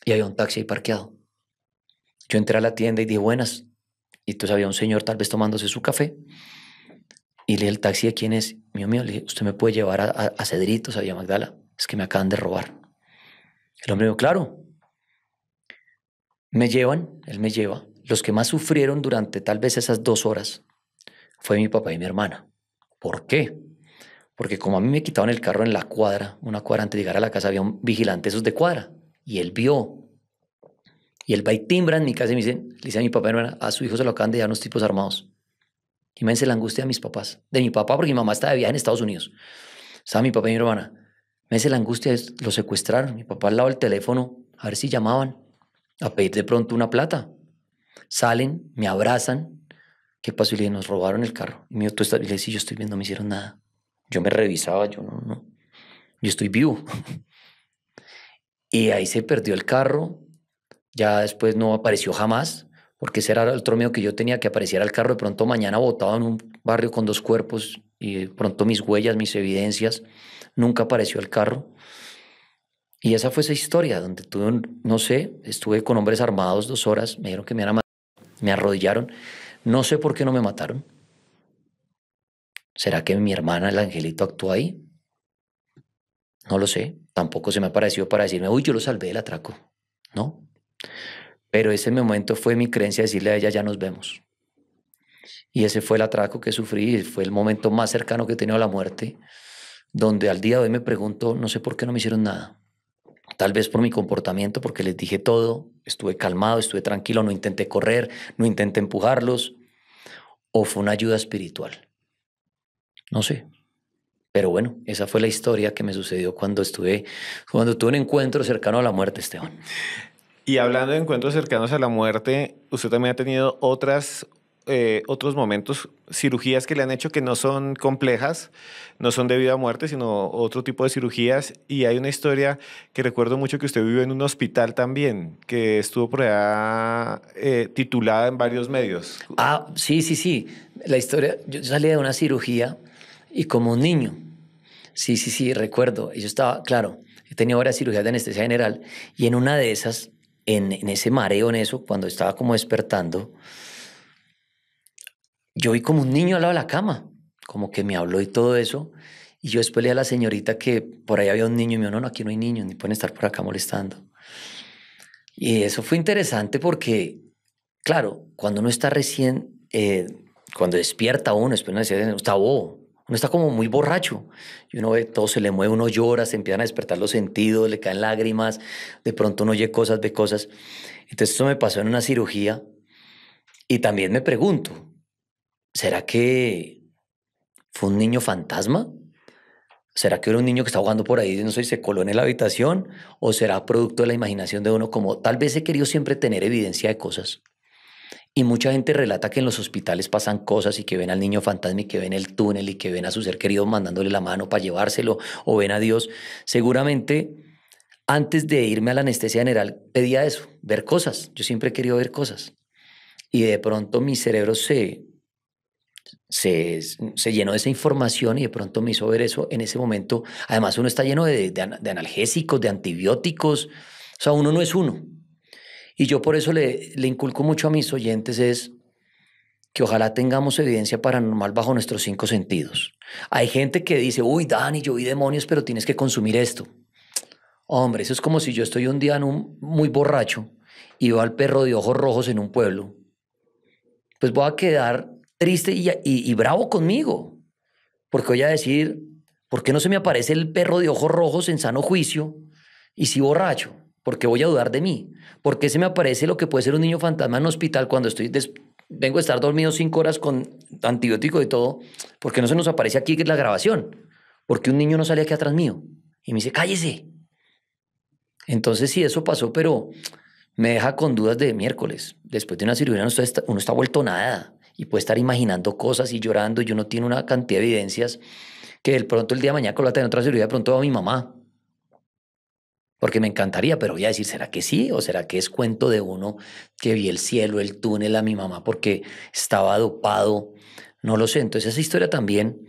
[SPEAKER 1] y había un taxi ahí parqueado. Yo entré a la tienda y dije, buenas. Y entonces había un señor tal vez tomándose su café. Y le dije, ¿el taxi de quién es? Mío. Le dije, ¿usted me puede llevar a Cedritos, a Villa Magdala? Es que me acaban de robar. El hombre dijo, claro. Me llevan, él me lleva. Los que más sufrieron durante tal vez esas 2 horas fue mi papá y mi hermana. ¿Por qué? Porque como a mí me quitaban el carro en la cuadra, una cuadra antes de llegar a la casa, había un vigilante esos de cuadra. Y él vio. Y él va y timbra en mi casa y le dice a mi papá y mi hermana, a su hijo se lo acaban de dar unos tipos armados. Imagínense la angustia de mis papás. De mi papá, porque mi mamá estaba de viaje en Estados Unidos. Estaba mi papá y mi hermana. Imagínense la angustia, lo secuestraron. Mi papá al lado del teléfono, a ver si llamaban, a pedir de pronto una plata. Salen, me abrazan. ¿Qué pasó? Y le dije, nos robaron el carro. Y me dijo, y le dije, sí, yo estoy viendo, no me hicieron nada. Yo me revisaba, yo no. Yo estoy vivo. Y ahí se perdió el carro. Ya después no apareció jamás. porque ese era el otro miedo que yo tenía, que apareciera el carro de pronto mañana botado en un barrio con 2 cuerpos y de pronto mis huellas, mis evidencias. Nunca apareció el carro. Y esa fue esa historia, donde tuve, no sé, estuve con hombres armados 2 horas, me dijeron que me iban a matar, me arrodillaron. No sé por qué no me mataron. ¿Será que mi hermana, el angelito, actuó ahí? No lo sé. Tampoco se me ha parecido para decirme, uy, yo lo salvé del atraco. No. Pero ese momento fue mi creencia decirle a ella, ya nos vemos. Y ese fue el atraco que sufrí, y fue el momento más cercano que he tenido a la muerte, donde al día de hoy me pregunto, no sé por qué no me hicieron nada. Tal vez por mi comportamiento, porque les dije todo, estuve calmado, estuve tranquilo, no intenté correr, no intenté empujarlos, o fue una ayuda espiritual. No sé. Pero bueno, esa fue la historia que me sucedió cuando tuve un encuentro cercano a la muerte, Esteban.
[SPEAKER 2] Y hablando de encuentros cercanos a la muerte, usted también ha tenido otros momentos, cirugías que le han hecho que no son complejas, no son de vida o muerte, sino otro tipo de cirugías. Y hay una historia que recuerdo mucho que usted vivió en un hospital también, que estuvo por allá titulada en varios medios.
[SPEAKER 1] Ah, sí, sí, sí. La historia, yo salí de una cirugía y como un niño. Sí, sí, sí, recuerdo. Y yo estaba, claro, he tenido varias cirugías de anestesia general y en una de esas, en ese mareo, en eso, cuando estaba como despertando, yo vi como un niño al lado de la cama, como que me habló y todo eso. Y yo después le dije a la señorita que por ahí había un niño y me dijo, no, no, aquí no hay niños, ni pueden estar por acá molestando. Y eso fue interesante porque, claro, cuando uno está recién, cuando despierta uno, después uno está bobo, uno está como muy borracho y uno ve todo, se le mueve, uno llora, se empiezan a despertar los sentidos, le caen lágrimas, de pronto uno oye cosas, ve cosas. Entonces eso me pasó en una cirugía y también me pregunto, ¿será que fue un niño fantasma? ¿Será que era un niño que está jugando por ahí, no sé, se coló en la habitación? ¿O será producto de la imaginación de uno como tal vez he querido siempre tener evidencia de cosas? Y mucha gente relata que en los hospitales pasan cosas y que ven al niño fantasma y que ven el túnel y que ven a su ser querido mandándole la mano para llevárselo o ven a Dios. Seguramente antes de irme a la anestesia general pedía eso, ver cosas. Yo siempre he querido ver cosas. Y de pronto mi cerebro se llenó de esa información y de pronto me hizo ver eso en ese momento. Además uno está lleno de analgésicos, de antibióticos. O sea, uno no es uno. Y yo por eso le inculco mucho a mis oyentes es que ojalá tengamos evidencia paranormal bajo nuestros 5 sentidos. Hay gente que dice, uy, Dani, yo vi demonios, pero tienes que consumir esto. Hombre, eso es como si yo estoy un día muy borracho y veo al perro de ojos rojos en un pueblo. Pues voy a quedar triste y bravo conmigo, porque voy a decir, ¿por qué no se me aparece el perro de ojos rojos en sano juicio y si borracho? ¿Por qué voy a dudar de mí? ¿Por qué se me aparece lo que puede ser un niño fantasma en un hospital cuando vengo a estar dormido 5 horas con antibiótico y todo? ¿Por qué no se nos aparece aquí la grabación? Porque un niño no sale aquí atrás mío y me dice, cállese. Entonces sí, eso pasó, pero me deja con dudas de miércoles. Después de una cirugía uno está vuelto nada y puede estar imaginando cosas y llorando y uno tiene una cantidad de evidencias que de pronto el día de mañana con la tener otra cirugía de pronto va a mi mamá. Porque me encantaría, pero voy a decir, ¿será que sí? ¿O será que es cuento de uno que vi el cielo, el túnel a mi mamá porque estaba dopado? No lo sé. Entonces esa historia también,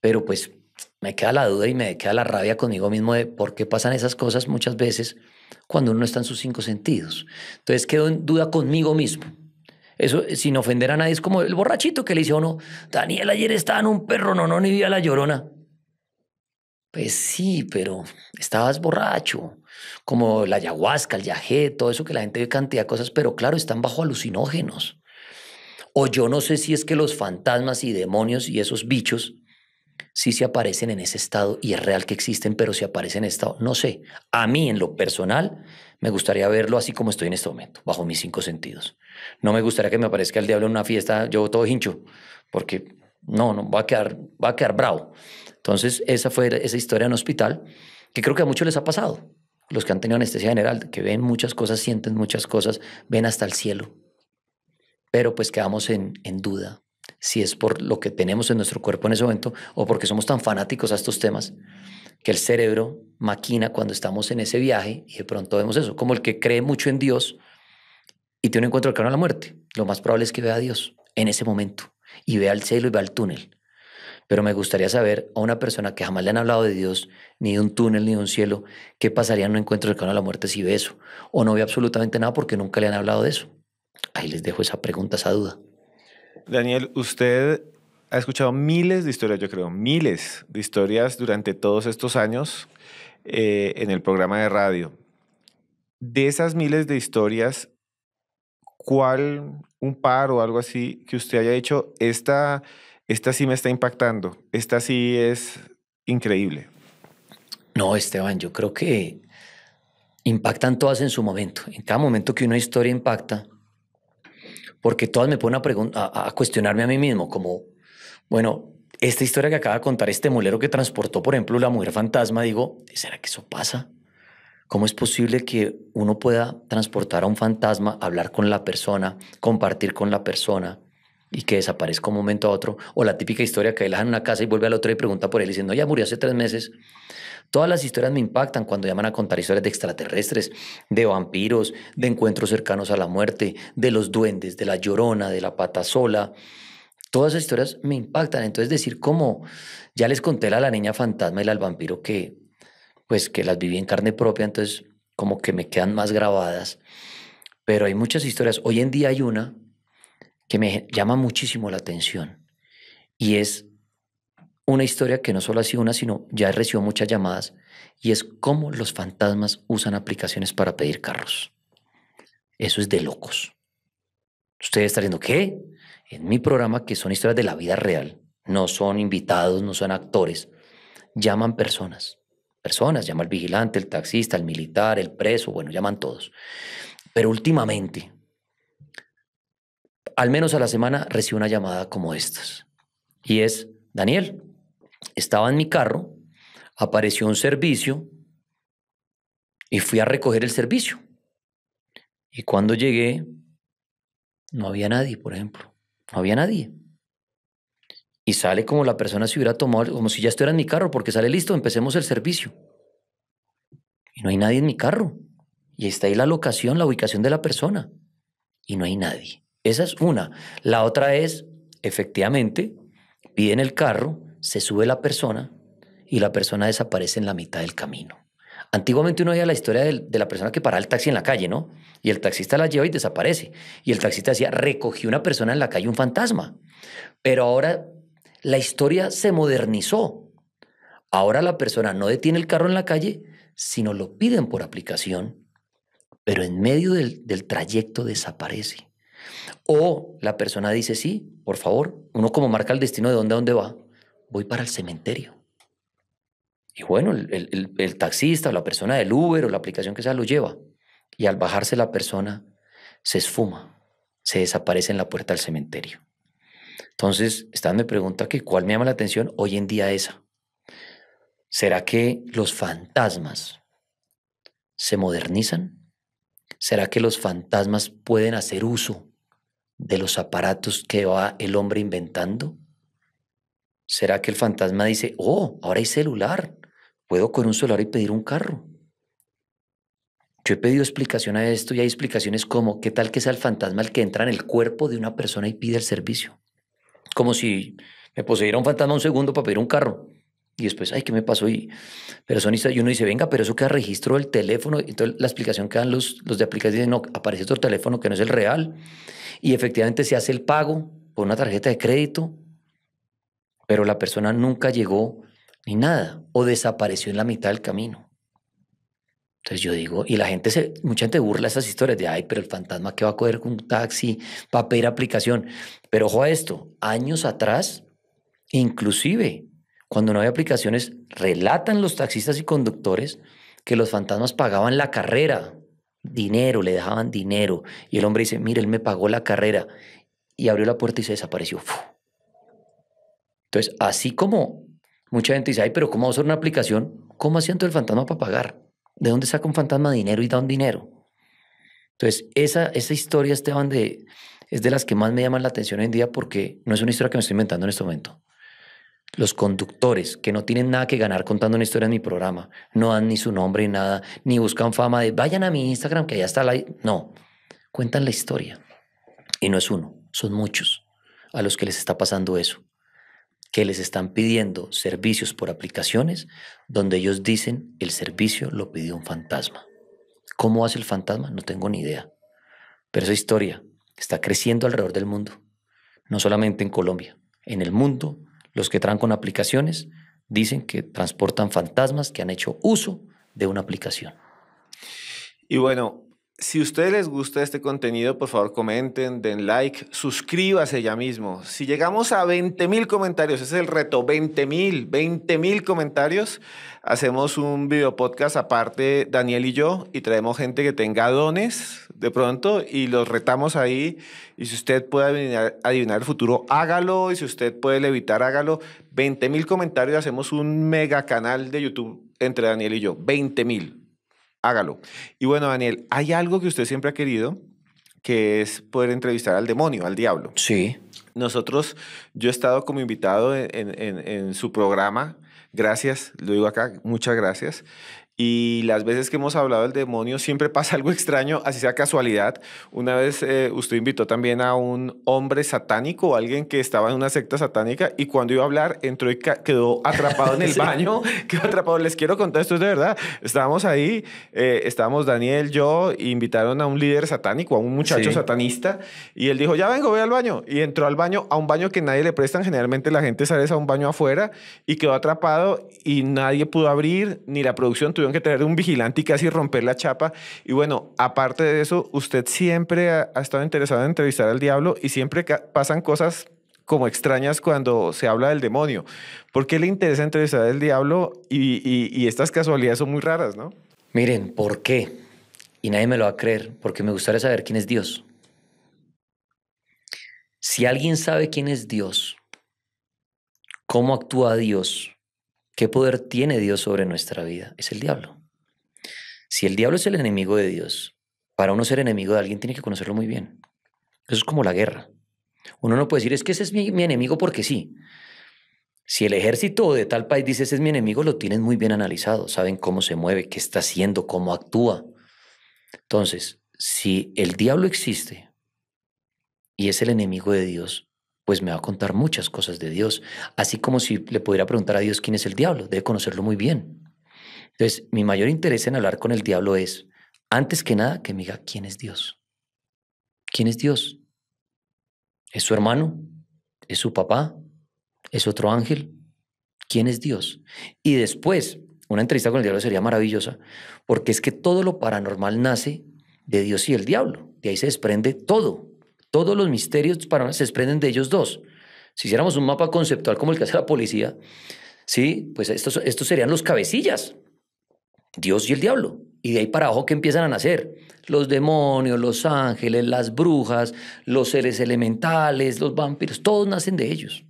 [SPEAKER 1] pero pues me queda la duda y me queda la rabia conmigo mismo de por qué pasan esas cosas muchas veces cuando uno no está en sus 5 sentidos. Entonces quedo en duda conmigo mismo. Eso, sin ofender a nadie, es como el borrachito que le dice a uno, Daniel, ayer estaba en un perro, no, no, ni vi a la Llorona. Pues sí, pero estabas borracho, como la ayahuasca, el yagé, todo eso que la gente ve cantidad de cosas, pero claro, están bajo alucinógenos. O yo no sé si es que los fantasmas y demonios y esos bichos sí se aparecen en ese estado y es real que existen, pero si aparecen en ese estado, no sé. A mí, en lo personal, me gustaría verlo así como estoy en este momento, bajo mis 5 sentidos. No me gustaría que me aparezca el diablo en una fiesta, yo todo hincho, porque no, va a quedar bravo. Entonces, esa fue esa historia en hospital, que creo que a muchos les ha pasado. Los que han tenido anestesia general, que ven muchas cosas, sienten muchas cosas, ven hasta el cielo. Pero pues quedamos en duda si es por lo que tenemos en nuestro cuerpo en ese momento o porque somos tan fanáticos a estos temas que el cerebro maquina cuando estamos en ese viaje y de pronto vemos eso, como el que cree mucho en Dios y tiene un encuentro cercano a la muerte, lo más probable es que vea a Dios en ese momento y vea el cielo y vea el túnel. Pero me gustaría saber a una persona que jamás le han hablado de Dios, ni de un túnel, ni de un cielo, qué pasaría en un encuentro cercano a la muerte si ve eso. O no ve absolutamente nada porque nunca le han hablado de eso. Ahí les dejo esa pregunta, esa duda.
[SPEAKER 2] Daniel, usted ha escuchado miles de historias, yo creo, miles de historias durante todos estos años en el programa de radio. De esas miles de historias, ¿cuál, un par o algo así que usted haya dicho, esta sí me está impactando, esta sí es increíble?
[SPEAKER 1] No, Esteban, yo creo que impactan todas en su momento. En cada momento que una historia impacta, porque todas me ponen a cuestionarme a mí mismo, como, bueno, esta historia que acaba de contar este mulero que transportó, por ejemplo, la mujer fantasma, digo, ¿será que eso pasa? ¿Cómo es posible que uno pueda transportar a un fantasma, hablar con la persona, compartir con la persona y que desaparezca un momento a otro? O la típica historia que él deja en una casa y vuelve al otro y pregunta por él diciendo, ya murió hace 3 meses. Todas las historias me impactan cuando llaman a contar historias de extraterrestres, de vampiros, de encuentros cercanos a la muerte, de los duendes, de la llorona, de la pata sola. Todas esas historias me impactan. Entonces decir como, ya les conté a la niña fantasma y al vampiro que, pues que las viví en carne propia, entonces como que me quedan más grabadas. Pero hay muchas historias. Hoy en día hay una que me llama muchísimo la atención y es una historia que no solo ha sido una, sino ya recibió muchas llamadas, y es cómo los fantasmas usan aplicaciones para pedir carros. Eso es de locos. Ustedes están diciendo, ¿qué? En mi programa, que son historias de la vida real, no son invitados, no son actores, llaman personas. Personas, llama el vigilante, el taxista, el militar, el preso, bueno, llaman todos. Pero últimamente, al menos a la semana, recibo una llamada como estas. Y es, Daniel, estaba en mi carro, apareció un servicio y fui a recoger el servicio. Y cuando llegué, no había nadie, por ejemplo. No había nadie. Y sale como la persona se hubiera tomado, como si ya estuviera en mi carro, porque sale listo, empecemos el servicio. Y no hay nadie en mi carro. Y está ahí la locación, la ubicación de la persona. Y no hay nadie. Esa es una. La otra es, efectivamente, piden el carro, se sube la persona y la persona desaparece en la mitad del camino. Antiguamente uno veía la historia de la persona que paraba el taxi en la calle, ¿no? Y el taxista la lleva y desaparece. Y el taxista decía, recogió una persona en la calle, un fantasma. Pero ahora la historia se modernizó. Ahora la persona no detiene el carro en la calle, sino lo piden por aplicación, pero en medio del trayecto desaparece. O la persona dice, sí, por favor, uno como marca el destino de dónde a dónde va, voy para el cementerio. Y bueno, el taxista o la persona del Uber o la aplicación que sea lo lleva. Y al bajarse la persona se esfuma, se desaparece en la puerta del cementerio. Entonces, esta me pregunta que cuál me llama la atención hoy en día esa. ¿Será que los fantasmas se modernizan? ¿Será que los fantasmas pueden hacer uso de los aparatos que va el hombre inventando? ¿Será que el fantasma dice, oh, ahora hay celular, puedo con un celular y pedir un carro? Yo he pedido explicación a esto y hay explicaciones como, ¿qué tal que sea el fantasma el que entra en el cuerpo de una persona y pide el servicio? Como si me poseyera un fantasma un segundo para pedir un carro. Y después, ay, ¿qué me pasó? Pero son historias, y uno dice, venga, pero eso queda registro del teléfono. Entonces la explicación que dan los de aplicaciones dicen, no, aparece otro teléfono que no es el real. Y efectivamente se hace el pago por una tarjeta de crédito, pero la persona nunca llegó ni nada, o desapareció en la mitad del camino. Entonces yo digo, y mucha gente burla esas historias de, ay, pero el fantasma que va a coger un taxi, va a pedir aplicación. Pero ojo a esto, años atrás, inclusive, cuando no había aplicaciones, relatan los taxistas y conductores que los fantasmas pagaban la carrera, dinero, le dejaban dinero. Y el hombre dice, mire, él me pagó la carrera. Y abrió la puerta y se desapareció. Uf. Entonces, así como mucha gente dice, ay, pero ¿cómo va a usar una aplicación? ¿Cómo hacía entonces el fantasma para pagar? ¿De dónde saca un fantasma dinero y da un dinero? Entonces, esa historia, Esteban, es de las que más me llaman la atención hoy en día porque no es una historia que me estoy inventando en este momento. Los conductores que no tienen nada que ganar contando una historia en mi programa, no dan ni su nombre ni nada, ni buscan fama de vayan a mi Instagram que allá está la... No, cuentan la historia. Y no es uno, son muchos a los que les está pasando eso, que les están pidiendo servicios por aplicaciones donde ellos dicen el servicio lo pidió un fantasma. ¿Cómo hace el fantasma? No tengo ni idea. Pero esa historia está creciendo alrededor del mundo, no solamente en Colombia, en el mundo. Los que traen con aplicaciones dicen que transportan fantasmas que han hecho uso de una aplicación.
[SPEAKER 2] Y bueno, si a ustedes les gusta este contenido, por favor comenten, den like, suscríbase ya mismo. Si llegamos a 20.000 comentarios, ese es el reto, 20.000 comentarios, hacemos un video podcast aparte, Daniel y yo, y traemos gente que tenga dones de pronto y los retamos ahí. Y si usted puede adivinar el futuro, hágalo. Y si usted puede levitar, hágalo. 20.000 comentarios, hacemos un mega canal de YouTube entre Daniel y yo. 20.000. Hágalo. Y bueno, Daniel, hay algo que usted siempre ha querido, que es poder entrevistar al demonio, al diablo.
[SPEAKER 1] Sí.
[SPEAKER 2] Nosotros, yo he estado como invitado en su programa. Gracias, lo digo acá, muchas gracias. Y las veces que hemos hablado del demonio siempre pasa algo extraño, así sea casualidad. Una vez usted invitó también a un hombre satánico, alguien que estaba en una secta satánica, y cuando iba a hablar entró y quedó atrapado en el baño. Quedó atrapado. Les quiero contar, esto es de verdad. Estábamos ahí, estábamos Daniel, yo, e invitaron a un líder satánico, a un muchacho satanista, y él dijo, ya vengo, voy al baño. Y entró al baño, a un baño que nadie le prestan. Generalmente la gente sale a un baño afuera, y quedó atrapado y nadie pudo abrir, ni la producción tuvo que tener un vigilante y casi romper la chapa. Y bueno, aparte de eso, usted siempre ha estado interesado en entrevistar al diablo y siempre pasan cosas como extrañas cuando se habla del demonio. ¿Por qué le interesa entrevistar al diablo? Y estas casualidades son muy raras, ¿no?
[SPEAKER 1] Miren, ¿por qué? Y nadie me lo va a creer, porque me gustaría saber quién es Dios. Si alguien sabe quién es Dios, cómo actúa Dios, ¿qué poder tiene Dios sobre nuestra vida? Es el diablo. Si el diablo es el enemigo de Dios, para uno ser enemigo de alguien tiene que conocerlo muy bien. Eso es como la guerra. Uno no puede decir, es que ese es mi enemigo porque sí. Si el ejército de tal país dice, ese es mi enemigo, lo tienen muy bien analizado. Saben cómo se mueve, qué está haciendo, cómo actúa. Entonces, si el diablo existe y es el enemigo de Dios, pues me va a contar muchas cosas de Dios. Así como si le pudiera preguntar a Dios quién es el diablo, debe conocerlo muy bien. Entonces, mi mayor interés en hablar con el diablo es, antes que nada, que me diga quién es Dios. ¿Quién es Dios? ¿Es su hermano? ¿Es su papá? ¿Es otro ángel? ¿Quién es Dios? Y después, una entrevista con el diablo sería maravillosa, porque es que todo lo paranormal nace de Dios y el diablo. De ahí se desprende todo. Todos los misterios paranormales se desprenden de ellos dos. Si hiciéramos un mapa conceptual como el que hace la policía, sí, pues estos serían los cabecillas. Dios y el diablo. Y de ahí para abajo que empiezan a nacer los demonios, los ángeles, las brujas, los seres elementales, los vampiros, todos nacen de ellos.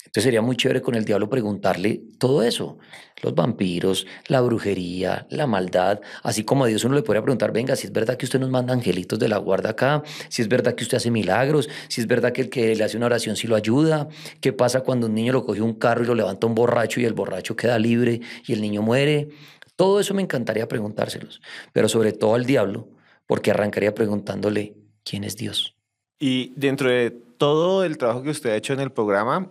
[SPEAKER 1] Entonces sería muy chévere con el diablo preguntarle todo eso, los vampiros, la brujería, la maldad, así como a Dios uno le podría preguntar, venga, si es verdad que usted nos manda angelitos de la guarda acá, si es verdad que usted hace milagros, si es verdad que el que le hace una oración sí lo ayuda, qué pasa cuando un niño lo coge un carro y lo levanta un borracho y el borracho queda libre y el niño muere. Todo eso me encantaría preguntárselos, pero sobre todo al diablo, porque arrancaría preguntándole, ¿quién es Dios?
[SPEAKER 2] Y dentro de todo el trabajo que usted ha hecho en el programa,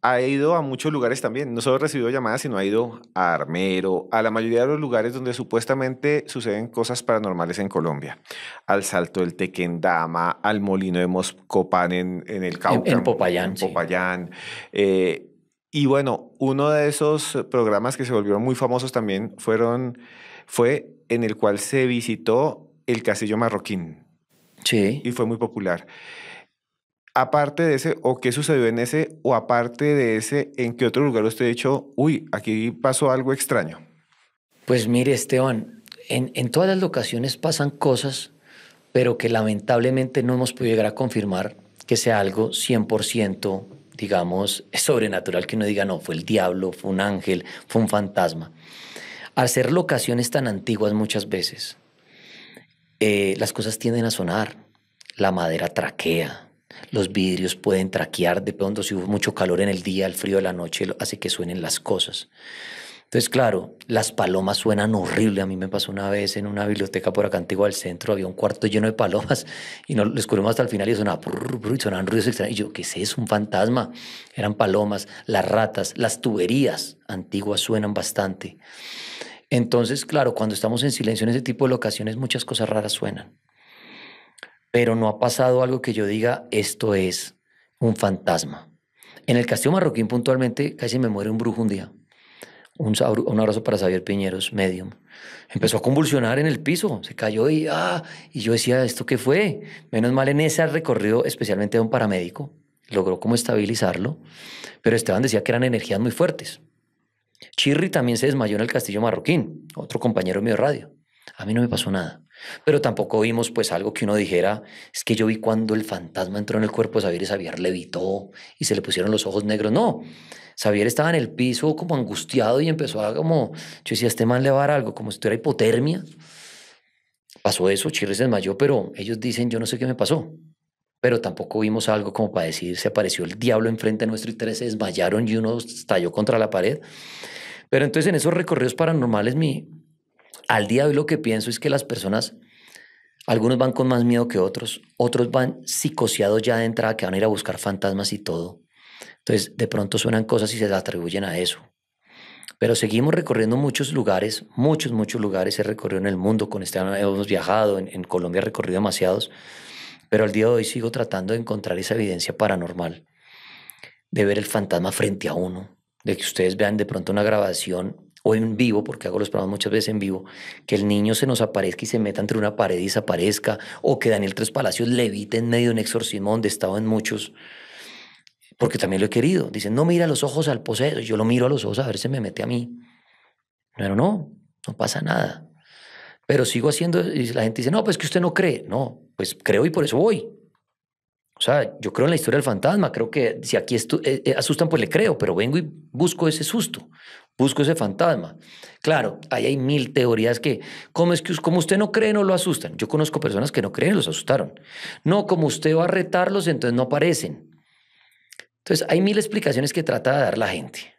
[SPEAKER 2] ha ido a muchos lugares también. No solo ha recibido llamadas, sino ha ido a Armero, a la mayoría de los lugares donde supuestamente suceden cosas paranormales en Colombia. Al Salto del Tequendama, al Molino de Moscopán en el Cauca.
[SPEAKER 1] En Popayán.
[SPEAKER 2] En Popayán. Sí. Y bueno, uno de esos programas que se volvieron muy famosos también fue en el cual se visitó el Castillo Marroquín.
[SPEAKER 1] Sí.
[SPEAKER 2] Y fue muy popular. Aparte de ese, o qué sucedió en ese, o aparte de ese, ¿en qué otro lugar usted ha dicho, uy, aquí pasó algo extraño?
[SPEAKER 1] Pues mire, Esteban, en todas las locaciones pasan cosas, pero que lamentablemente no hemos podido llegar a confirmar que sea algo 100%, digamos, sobrenatural, que uno diga, no, fue el diablo, fue un ángel, fue un fantasma. Al ser locaciones tan antiguas muchas veces, las cosas tienden a sonar, la madera traquea, los vidrios pueden traquear, de pronto si hubo mucho calor en el día, el frío de la noche hace que suenen las cosas. Entonces, claro, las palomas suenan horrible. A mí me pasó una vez en una biblioteca por acá antigua del centro, había un cuarto lleno de palomas y no lo descubrimos hasta el final y sonaba brr, brr, y sonaban ruidos extraños. Y yo, ¿qué es eso? Un fantasma. Eran palomas, las ratas, las tuberías antiguas suenan bastante. Entonces, claro, cuando estamos en silencio en ese tipo de locaciones, muchas cosas raras suenan. Pero no ha pasado algo que yo diga, esto es un fantasma. En el Castillo Marroquín puntualmente casi me muere un brujo un día. Un abrazo para Xavier Piñeros, medium. Empezó a convulsionar en el piso, se cayó y yo decía, ¿esto qué fue? Menos mal en ese recorrido, especialmente de un paramédico, logró como estabilizarlo, pero Esteban decía que eran energías muy fuertes. Chirri también se desmayó en el Castillo Marroquín, otro compañero mío de radio. A mí no me pasó nada, pero tampoco vimos pues algo que uno dijera, es que yo vi cuando el fantasma entró en el cuerpo de Xavier y Xavier levitó y se le pusieron los ojos negros. No, Xavier estaba en el piso como angustiado y empezó a como, yo decía, este man le va a dar algo, como si tuviera hipotermia. Pasó eso, Chirri se desmayó, pero ellos dicen, yo no sé qué me pasó. Pero tampoco vimos algo como para decir, se apareció el diablo enfrente nuestro y tres se desmayaron y uno estalló contra la pared. Pero entonces en esos recorridos paranormales, al día de hoy lo que pienso es que las personas, algunos van con más miedo que otros van psicoseados ya de entrada que van a ir a buscar fantasmas y todo. Entonces de pronto suenan cosas y se las atribuyen a eso. Pero seguimos recorriendo muchos lugares, muchos lugares. He recorrido en el mundo, con Esteban hemos viajado, en Colombia he recorrido demasiados, pero al día de hoy sigo tratando de encontrar esa evidencia paranormal, de ver el fantasma frente a uno, de que ustedes vean de pronto una grabación o en vivo, porque hago los programas muchas veces en vivo, que el niño se nos aparezca y se meta entre una pared y desaparezca, o que Daniel Tres Palacios levite en medio de un exorcismo donde estaban muchos, porque también lo he querido. Dicen, no mira a los ojos al poseso, yo lo miro a los ojos a ver si me mete a mí. Pero no pasa nada. Pero sigo haciendo, y la gente dice, no, pues que usted no cree. No, pues creo y por eso voy. O sea, yo creo en la historia del fantasma, creo que si aquí asustan, pues le creo, pero vengo y busco ese susto, busco ese fantasma. Claro, ahí hay mil teorías que, ¿cómo es que como usted no cree, no lo asustan? Yo conozco personas que no creen, los asustaron. No, como usted va a retarlos, entonces no aparecen. Entonces, hay mil explicaciones que trata de dar la gente.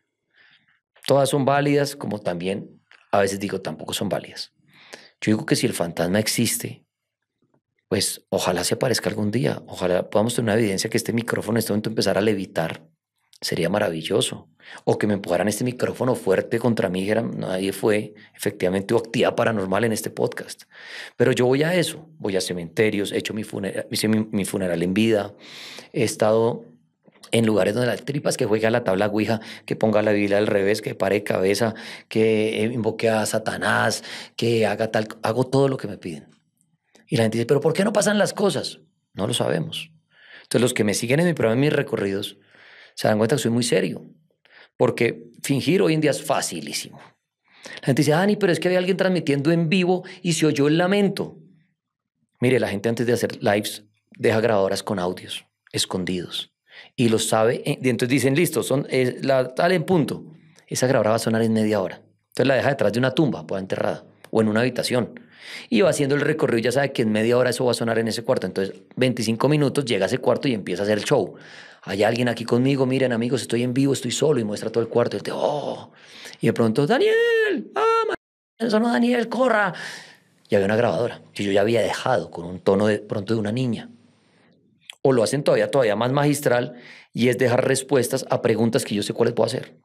[SPEAKER 1] Todas son válidas, como también a veces digo, tampoco son válidas. Yo digo que si el fantasma existe, pues ojalá se aparezca algún día, ojalá podamos tener una evidencia que este micrófono en este momento empezara a levitar, sería maravilloso. O que me empujaran este micrófono fuerte contra mí y dijeran, nadie fue, efectivamente hubo actividad paranormal en este podcast. Pero yo voy a eso, voy a cementerios, he hecho hice mi funeral en vida, he estado en lugares donde la tripas que juega la tabla Ouija, que ponga la Biblia al revés, que pare de cabeza, que invoque a Satanás, que haga tal, hago todo lo que me piden. Y la gente dice, pero ¿por qué no pasan las cosas? No lo sabemos. Entonces los que me siguen en mi programa, en mis recorridos, se dan cuenta que soy muy serio, porque fingir hoy en día es facilísimo. La gente dice, Dani, pero es que había alguien transmitiendo en vivo y se oyó el lamento. Mire, la gente antes de hacer lives deja grabadoras con audios escondidos y lo sabe. Y entonces dicen, listo, tal en punto. Esa grabadora va a sonar en media hora. Entonces la deja detrás de una tumba, pues enterrada, o en una habitación. Y va haciendo el recorrido y ya sabe que en media hora eso va a sonar en ese cuarto. Entonces, 25 minutos llega a ese cuarto y empieza a hacer el show. Hay alguien aquí conmigo, miren amigos, estoy en vivo, estoy solo y muestra todo el cuarto. Y de pronto, Daniel, eso no, Daniel, corra. Y había una grabadora que yo ya había dejado con un tono de pronto de una niña. O lo hacen todavía más magistral y es dejar respuestas a preguntas que yo sé cuáles puedo hacer.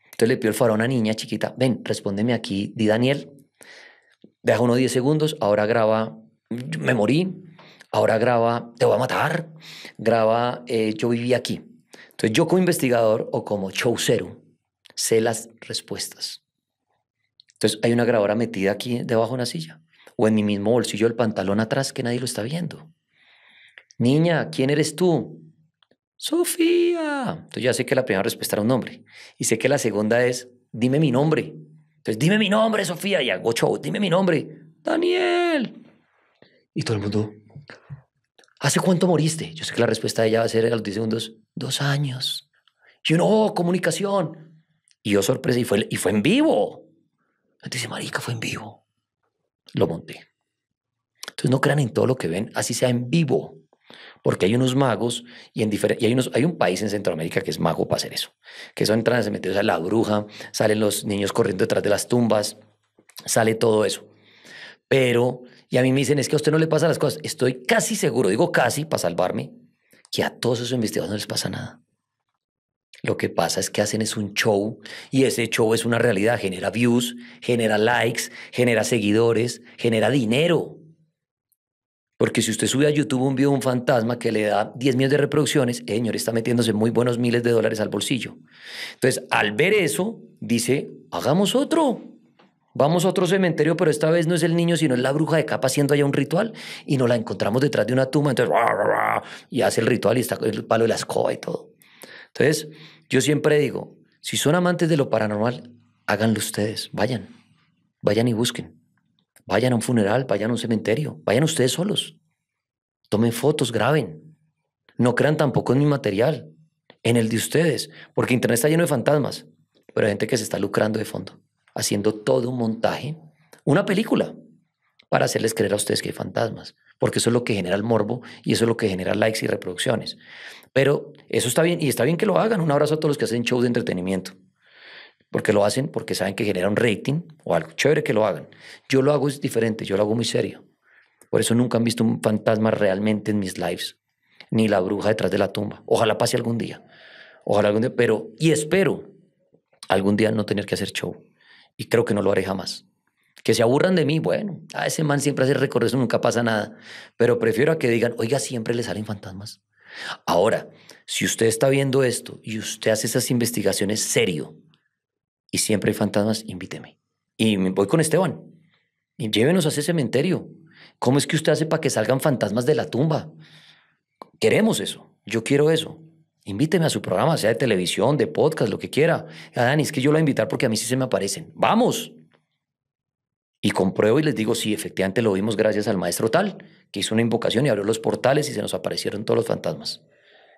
[SPEAKER 1] Entonces le pido el faro a una niña chiquita, ven, respóndeme aquí, di Daniel. Deja unos 10 segundos, ahora graba, me morí, ahora graba, te voy a matar, graba, yo viví aquí. Entonces yo como investigador o como showcero sé las respuestas. Entonces hay una grabadora metida aquí debajo de una silla o en mi mismo bolsillo del pantalón atrás que nadie lo está viendo. Niña, ¿quién eres tú? Sofía. Entonces ya sé que la primera respuesta era un nombre y sé que la segunda es, dime mi nombre. Entonces, dime mi nombre, Sofía, y hago show, dime mi nombre, Daniel. Y todo el mundo, ¿hace cuánto moriste? Yo sé que la respuesta de ella va a ser a los 10 segundos, 2 años. Y uno, oh, comunicación. Y yo sorpresa, y fue en vivo. Entonces dice, marica, fue en vivo. Lo monté. Entonces no crean en todo lo que ven, así sea en vivo. Porque hay unos magos y, hay un país en Centroamérica que es mago para hacer eso. Que son entran a cementerios a la bruja, salen los niños corriendo detrás de las tumbas, sale todo eso. Pero, y a mí me dicen, es que a usted no le pasa las cosas. Estoy casi seguro, digo casi para salvarme, que a todos esos investigadores no les pasa nada. Lo que pasa es que hacen es un show y ese show es una realidad, genera views, genera likes, genera seguidores, genera dinero. Porque si usted sube a YouTube un video de un fantasma que le da 10 millones de reproducciones, el señor está metiéndose muy buenos miles de dólares al bolsillo. Entonces, al ver eso, dice, hagamos otro. Vamos a otro cementerio, pero esta vez no es el niño, sino es la bruja de capa haciendo allá un ritual y nos la encontramos detrás de una tumba, entonces, y hace el ritual y está con el palo de la escoba y todo. Entonces, yo siempre digo, si son amantes de lo paranormal, háganlo ustedes, vayan y busquen. Vayan a un funeral, vayan a un cementerio, vayan ustedes solos. Tomen fotos, graben. No crean tampoco en mi material, en el de ustedes, porque Internet está lleno de fantasmas, pero hay gente que se está lucrando de fondo, haciendo todo un montaje, una película, para hacerles creer a ustedes que hay fantasmas, porque eso es lo que genera el morbo y eso es lo que genera likes y reproducciones. Pero eso está bien y está bien que lo hagan. Un abrazo a todos los que hacen show de entretenimiento. Porque lo hacen, porque saben que genera un rating o algo. Chévere que lo hagan. Yo lo hago es diferente, yo lo hago muy serio. Por eso nunca han visto un fantasma realmente en mis lives, ni la bruja detrás de la tumba. Ojalá pase algún día. Ojalá algún día, pero, y espero algún día no tener que hacer show. Y creo que no lo haré jamás. Que se aburran de mí, bueno, a ese man siempre hace recorridos, nunca pasa nada. Pero prefiero a que digan, oiga, siempre le salen fantasmas. Ahora, si usted está viendo esto y usted hace esas investigaciones serio, y siempre hay fantasmas, invíteme. Y me voy con Esteban. Y llévenos a ese cementerio. ¿Cómo es que usted hace para que salgan fantasmas de la tumba? Queremos eso. Yo quiero eso. Invíteme a su programa, sea de televisión, de podcast, lo que quiera. Dani, es que yo lo voy a invitar porque a mí sí se me aparecen. ¡Vamos! Y compruebo y les digo, sí, efectivamente lo vimos gracias al maestro tal, que hizo una invocación y abrió los portales y se nos aparecieron todos los fantasmas.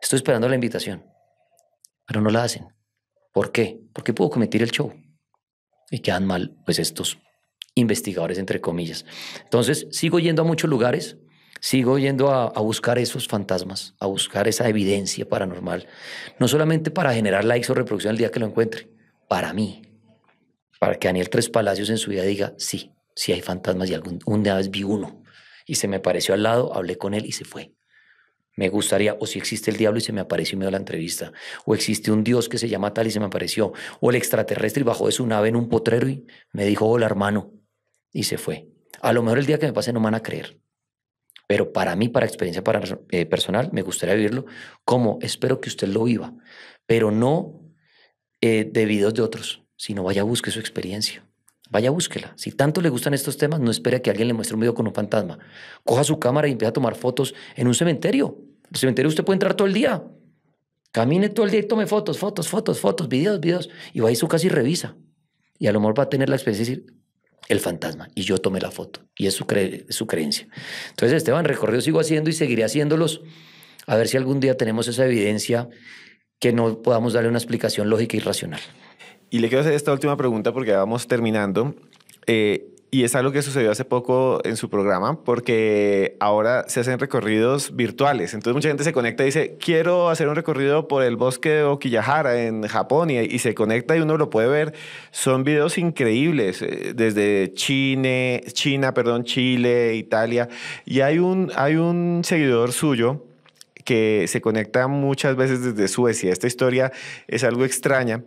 [SPEAKER 1] Estoy esperando la invitación, pero no la hacen. ¿Por qué? Porque puedo cometer el show. Y quedan mal, pues, estos investigadores, entre comillas. Entonces, sigo yendo a muchos lugares, sigo yendo a buscar esos fantasmas, a buscar esa evidencia paranormal, no solamente para generar likes o reproducción el día que lo encuentre, para mí, para que Daniel Tres Palacios en su vida diga, sí, sí hay fantasmas y una vez vi uno y se me apareció al lado, hablé con él y se fue. Me gustaría, o si existe el diablo y se me apareció y me dio la entrevista, o existe un Dios que se llama tal y se me apareció, o el extraterrestre y bajó de su nave en un potrero y me dijo, hola hermano, y se fue. A lo mejor el día que me pase no me van a creer, pero para mí, para experiencia personal, me gustaría vivirlo como espero que usted lo viva, pero no de videos de otros, sino vaya a busque su experiencia. Vaya, búsquela. Si tanto le gustan estos temas, no espere a que alguien le muestre un video con un fantasma. Coja su cámara y empiece a tomar fotos en un cementerio. El cementerio usted puede entrar todo el día. Camine todo el día y tome fotos, videos. Y va a su casa y revisa. Y a lo mejor va a tener la experiencia de decir, el fantasma. Y yo tomé la foto. Y es su creencia. Entonces, Esteban, recorrido sigo haciendo y seguiré haciéndolos. A ver si algún día tenemos esa evidencia que no podamos darle una explicación lógica y racional.
[SPEAKER 2] Y le quiero hacer esta última pregunta porque ya vamos terminando. Y es algo que sucedió hace poco en su programa, porque ahora se hacen recorridos virtuales. Entonces mucha gente se conecta y dice, quiero hacer un recorrido por el bosque de Okayahara en Japón, y se conecta y uno lo puede ver. Son videos increíbles, desde Chile, Italia. Y hay un seguidor suyo que se conecta muchas veces desde Suecia. Esta historia es algo extraña,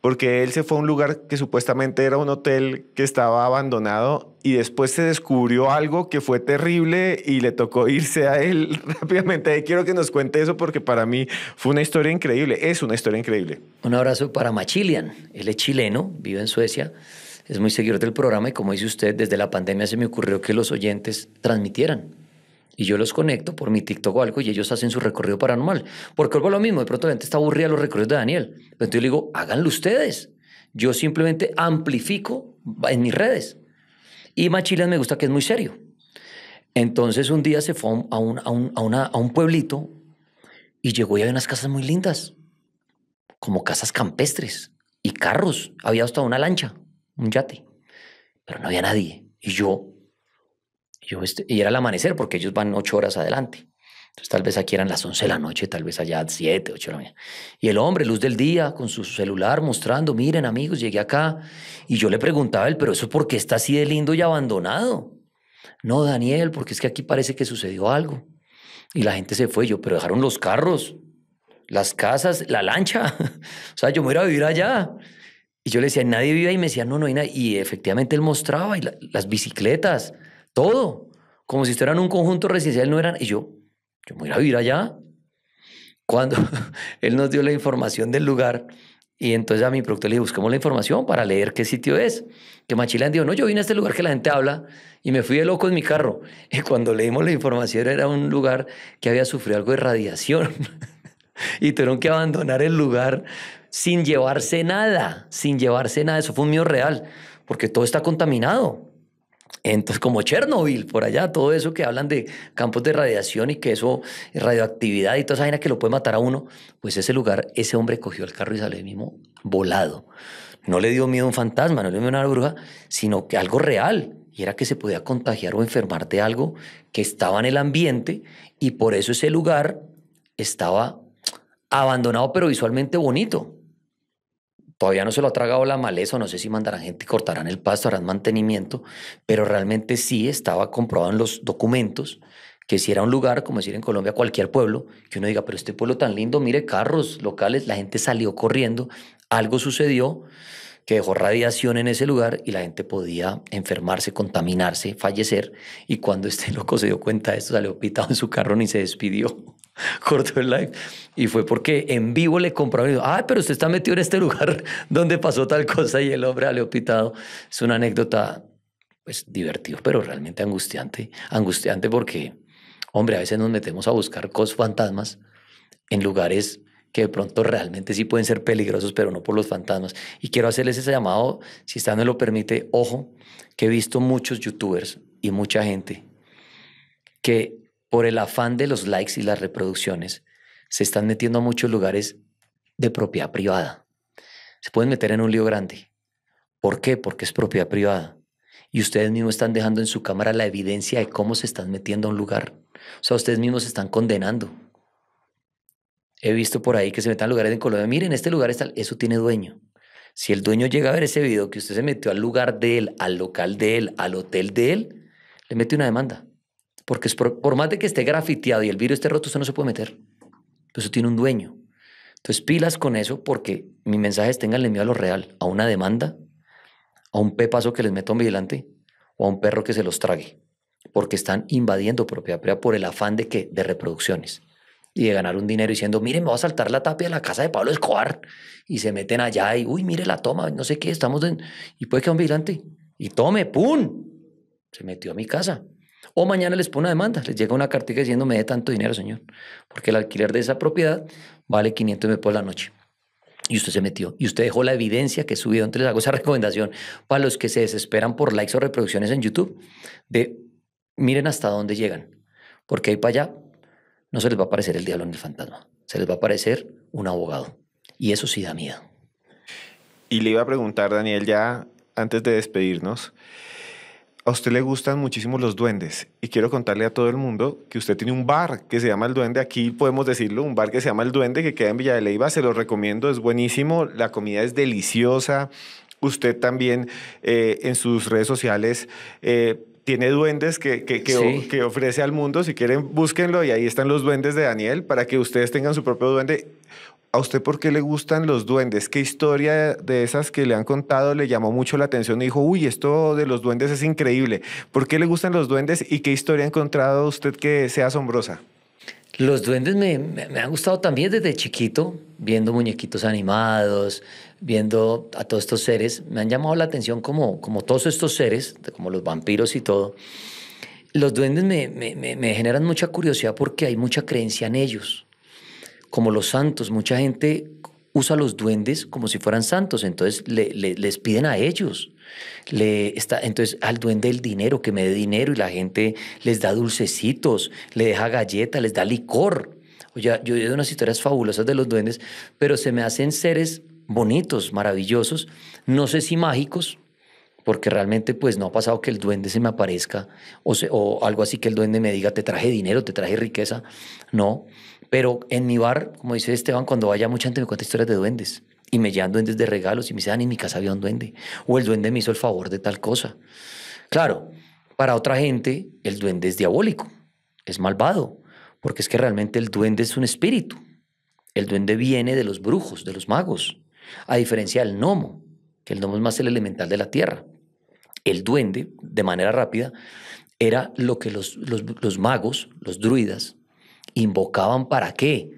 [SPEAKER 2] porque él se fue a un lugar que supuestamente era un hotel que estaba abandonado y después se descubrió algo que fue terrible y le tocó irse a él rápidamente. Quiero que nos cuente eso porque para mí fue una historia increíble, es una historia increíble.
[SPEAKER 1] Un abrazo para Machilian, él es chileno, vive en Suecia, es muy seguidor del programa y como dice usted, desde la pandemia se me ocurrió que los oyentes transmitieran. Y yo los conecto por mi TikTok o algo y ellos hacen su recorrido paranormal. Porque algo lo mismo, de pronto la gente está aburrida de los recorridos de Daniel. Entonces yo le digo, háganlo ustedes. Yo simplemente amplifico en mis redes. Y Machilian me gusta que es muy serio. Entonces un día se fue a un pueblito y llegó y había unas casas muy lindas, como casas campestres y carros. Había hasta una lancha, un yate, pero no había nadie. Y era el amanecer porque ellos van 8 horas adelante. Entonces tal vez aquí eran las 11 de la noche, tal vez allá 7, 8 de la mañana. Y el hombre, luz del día, con su celular mostrando, miren amigos, llegué acá. Y yo le preguntaba a él, pero ¿eso por qué está así de lindo y abandonado? No, Daniel, porque es que aquí parece que sucedió algo. Y la gente se fue, yo, pero dejaron los carros, las casas, la lancha. O sea, yo me voy a ir a vivir allá. Y yo le decía, nadie vive ahí. Y me decía, no, no hay nadie. Y efectivamente él mostraba, y las bicicletas, todo. Como si estuvieran un conjunto residencial, no eran. Y yo me voy a ir a vivir allá. Cuando él nos dio la información del lugar, y entonces a mi productor le dije, busquemos la información para leer qué sitio es. Que Machilán dijo, no, yo vine a este lugar que la gente habla y me fui de loco en mi carro. Y cuando leímos la información era un lugar que había sufrido algo de radiación y tuvieron que abandonar el lugar sin llevarse nada, sin llevarse nada. Eso fue un miedo real, porque todo está contaminado. Entonces, como Chernobyl, por allá, todo eso que hablan de campos de radiación y que eso es radioactividad y toda esa vaina que lo puede matar a uno, pues ese lugar, ese hombre cogió el carro y salió ahí mismo volado. No le dio miedo a un fantasma, no le dio miedo a una bruja, sino que algo real, y era que se podía contagiar o enfermar de algo que estaba en el ambiente, y por eso ese lugar estaba abandonado, pero visualmente bonito. Todavía no se lo ha tragado la maleza, no sé si mandarán gente y cortarán el pasto, harán mantenimiento, pero realmente sí estaba comprobado en los documentos que si era un lugar, como decir en Colombia, cualquier pueblo, que uno diga, pero este pueblo tan lindo, mire carros locales, la gente salió corriendo, algo sucedió que dejó radiación en ese lugar y la gente podía enfermarse, contaminarse, fallecer, y cuando este loco se dio cuenta de esto, salió pitado en su carro ni se despidió. Cortó el live y fue porque en vivo le compraron y dijo, ay, pero usted está metido en este lugar donde pasó tal cosa y el hombre salió pitado. Es una anécdota pues divertido, pero realmente angustiante, angustiante porque, hombre, a veces nos metemos a buscar cosas fantasmas en lugares que de pronto realmente sí pueden ser peligrosos, pero no por los fantasmas. Y quiero hacerles ese llamado, si usted me lo permite, ojo, que he visto muchos youtubers y mucha gente que por el afán de los likes y las reproducciones se están metiendo a muchos lugares de propiedad privada. Se pueden meter en un lío grande. ¿Por qué? Porque es propiedad privada. Y ustedes mismos están dejando en su cámara la evidencia de cómo se están metiendo a un lugar. O sea, ustedes mismos se están condenando. He visto por ahí que se metan a lugares en Colombia. Miren, este lugar está, eso tiene dueño. Si el dueño llega a ver ese video que usted se metió al lugar de él, al local de él, al hotel de él, le mete una demanda. Porque es por más de que esté grafiteado y el vidrio esté roto, usted no se puede meter. Eso tiene un dueño. Entonces pilas con eso porque mi mensaje es ténganle miedo a lo real, a una demanda, a un pepazo que les meta un vigilante o a un perro que se los trague. Porque están invadiendo propiedad privada por el afán de que de reproducciones y de ganar un dinero diciendo, miren, me voy a saltar la tapia de la casa de Pablo Escobar. Y se meten allá y, uy, mire la toma, no sé qué, estamos en... Y puede que un vigilante. Y tome, ¡pum! Se metió a mi casa. O mañana les pone una demanda, les llega una cartica diciendo, me dé tanto dinero, señor. Porque el alquiler de esa propiedad vale 500 mil por la noche. Y usted se metió. Y usted dejó la evidencia que he subido. Entonces les hago esa recomendación para los que se desesperan por likes o reproducciones en YouTube. De miren hasta dónde llegan. Porque ahí para allá no se les va a aparecer el diablo ni el fantasma. Se les va a aparecer un abogado. Y eso sí da miedo.
[SPEAKER 2] Y le iba a preguntar, Daniel, ya antes de despedirnos, a usted le gustan muchísimo los duendes y quiero contarle a todo el mundo que usted tiene un bar que se llama El Duende, aquí podemos decirlo, un bar que se llama El Duende que queda en Villa de Leyva, se lo recomiendo, es buenísimo, la comida es deliciosa, usted también en sus redes sociales tiene duendes
[SPEAKER 1] Sí.
[SPEAKER 2] que ofrece al mundo, si quieren búsquenlo y ahí están los duendes de Daniel para que ustedes tengan su propio duende. ¿A usted por qué le gustan los duendes? ¿Qué historia de esas que le han contado le llamó mucho la atención y dijo, uy, esto de los duendes es increíble? ¿Por qué le gustan los duendes y qué historia ha encontrado usted que sea asombrosa?
[SPEAKER 1] Los duendes me han gustado también desde chiquito, viendo muñequitos animados, viendo a todos estos seres. Me han llamado la atención como todos estos seres, como los vampiros y todo. Los duendes me generan mucha curiosidad porque hay mucha creencia en ellos. Como los santos, mucha gente usa los duendes como si fueran santos, entonces les piden a ellos. Entonces al duende el dinero, que me dé dinero, y la gente les da dulcecitos, le deja galletas, les da licor. Oye, yo he oído unas historias fabulosas de los duendes, pero se me hacen seres bonitos, maravillosos, no sé si mágicos, porque realmente pues no ha pasado que el duende se me aparezca o algo así que el duende me diga te traje dinero, te traje riqueza, no. Pero en mi bar, como dice Esteban, cuando vaya mucha gente me cuenta historias de duendes y me llevan duendes de regalos y me dicen, en mi casa había un duende o el duende me hizo el favor de tal cosa. Claro, para otra gente el duende es diabólico, es malvado, porque es que realmente el duende es un espíritu. El duende viene de los brujos, de los magos, a diferencia del gnomo, que el gnomo es más el elemental de la tierra. El duende, de manera rápida, era lo que los magos, los druidas, invocaban ¿para qué?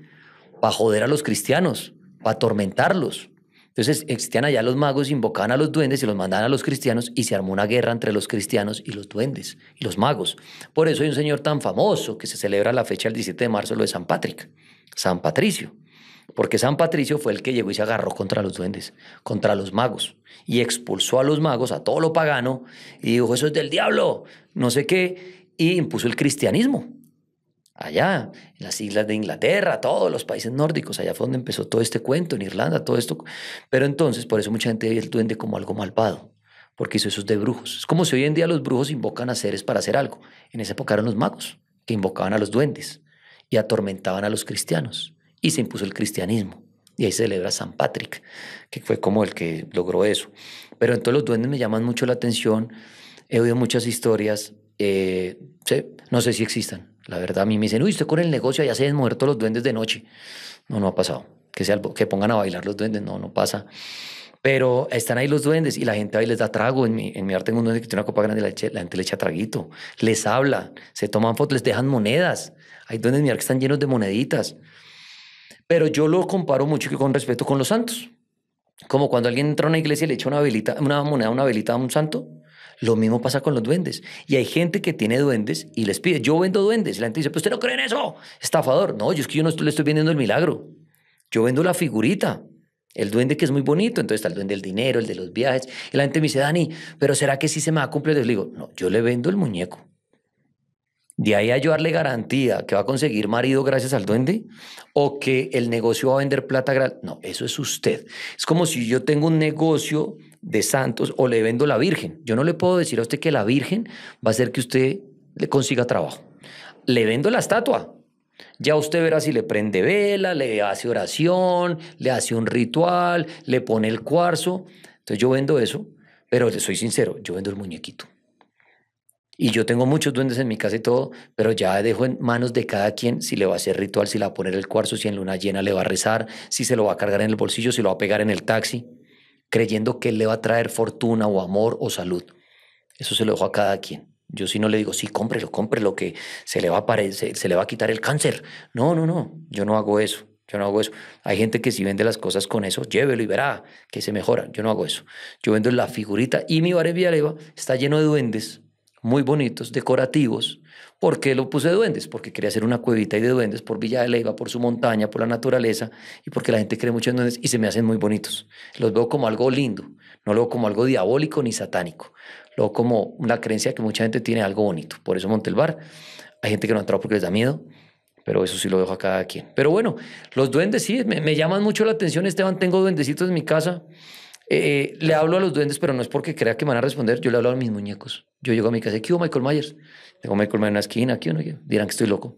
[SPEAKER 1] Para joder a los cristianos, para atormentarlos. Entonces existían allá los magos, invocaban a los duendes y los mandaban a los cristianos y se armó una guerra entre los cristianos y los duendes y los magos. Por eso hay un señor tan famoso que se celebra la fecha del 17 de marzo, lo de San Patrick, San Patricio. Porque San Patricio fue el que llegó y se agarró contra los duendes, contra los magos, y expulsó a los magos, a todo lo pagano, y dijo, eso es del diablo, no sé qué, y impuso el cristianismo. Allá, en las islas de Inglaterra, todos los países nórdicos, allá fue donde empezó todo este cuento, en Irlanda, todo esto. Pero entonces, por eso mucha gente ve el duende como algo malvado, porque hizo eso de brujos. Es como si hoy en día los brujos invocan a seres para hacer algo. En esa época eran los magos, que invocaban a los duendes y atormentaban a los cristianos. Y se impuso el cristianismo. Y ahí se celebra San Patrick, que fue como el que logró eso. Pero entonces los duendes me llaman mucho la atención. He oído muchas historias. No sé si existan. La verdad, a mí me dicen, uy, usted con el negocio allá se ven muertos los duendes de noche. No, no ha pasado. Que pongan a bailar los duendes, no, no pasa. Pero están ahí los duendes y la gente ahí les da trago. En mi arte tengo un duende que tiene una copa grande, la gente le echa traguito, les habla, se toman fotos, les dejan monedas. Hay duendes en mi arte que están llenos de moneditas. Pero yo lo comparo mucho que con respeto con los santos. Como cuando alguien entra a una iglesia y le echa una velita, una moneda, una velita a un santo. Lo mismo pasa con los duendes. Y hay gente que tiene duendes y les pide, yo vendo duendes. Y la gente dice, pero usted no cree en eso, estafador. No, yo es que yo no le estoy vendiendo el milagro. Yo vendo la figurita, el duende que es muy bonito. Entonces está el duende del dinero, el de los viajes. Y la gente me dice, Dani, pero ¿será que sí se me va a cumplir? Les digo, no, yo le vendo el muñeco. De ahí a yo darle garantía que va a conseguir marido gracias al duende o que el negocio va a vender plata gratis. No, eso es usted. Es como si yo tengo un negocio de santos o le vendo la Virgen. Yo no le puedo decir a usted que la Virgen va a hacer que usted le consiga trabajo. Le vendo la estatua. Ya usted verá si le prende vela, le hace oración, le hace un ritual, le pone el cuarzo. Entonces yo vendo eso, pero le soy sincero, yo vendo el muñequito. Y yo tengo muchos duendes en mi casa y todo, pero ya dejo en manos de cada quien si le va a hacer ritual, si le va a poner el cuarzo, si en luna llena le va a rezar, si se lo va a cargar en el bolsillo, si lo va a pegar en el taxi, creyendo que él le va a traer fortuna o amor o salud. Eso se lo dejo a cada quien. Yo sí no le digo, sí, cómprelo, que se le va se le va a quitar el cáncer. No, no, no, yo no hago eso. Yo no hago eso. Hay gente que si vende las cosas con eso, llévelo y verá que se mejora. Yo no hago eso. Yo vendo la figurita y mi bar en Villaleva está lleno de duendes muy bonitos, decorativos. ¿Por qué lo puse de duendes? Porque quería hacer una cuevita y de duendes por Villa de Leyva, por su montaña, por la naturaleza y porque la gente cree mucho en duendes y se me hacen muy bonitos. Los veo como algo lindo, no lo veo como algo diabólico ni satánico. Lo veo como una creencia que mucha gente tiene algo bonito. Por eso monté el bar. Hay gente que no ha entrado porque les da miedo, pero eso sí lo dejo a cada quien. Pero bueno, los duendes sí, me llaman mucho la atención, Esteban. Tengo duendecitos en mi casa. Le hablo a los duendes, pero no es porque crea que me van a responder. Yo le hablo a mis muñecos. Yo llego a mi casa y ¿qué hubo, Michael Myers? Tengo Michael Myers en una esquina, aquí uno. Dirán que estoy loco,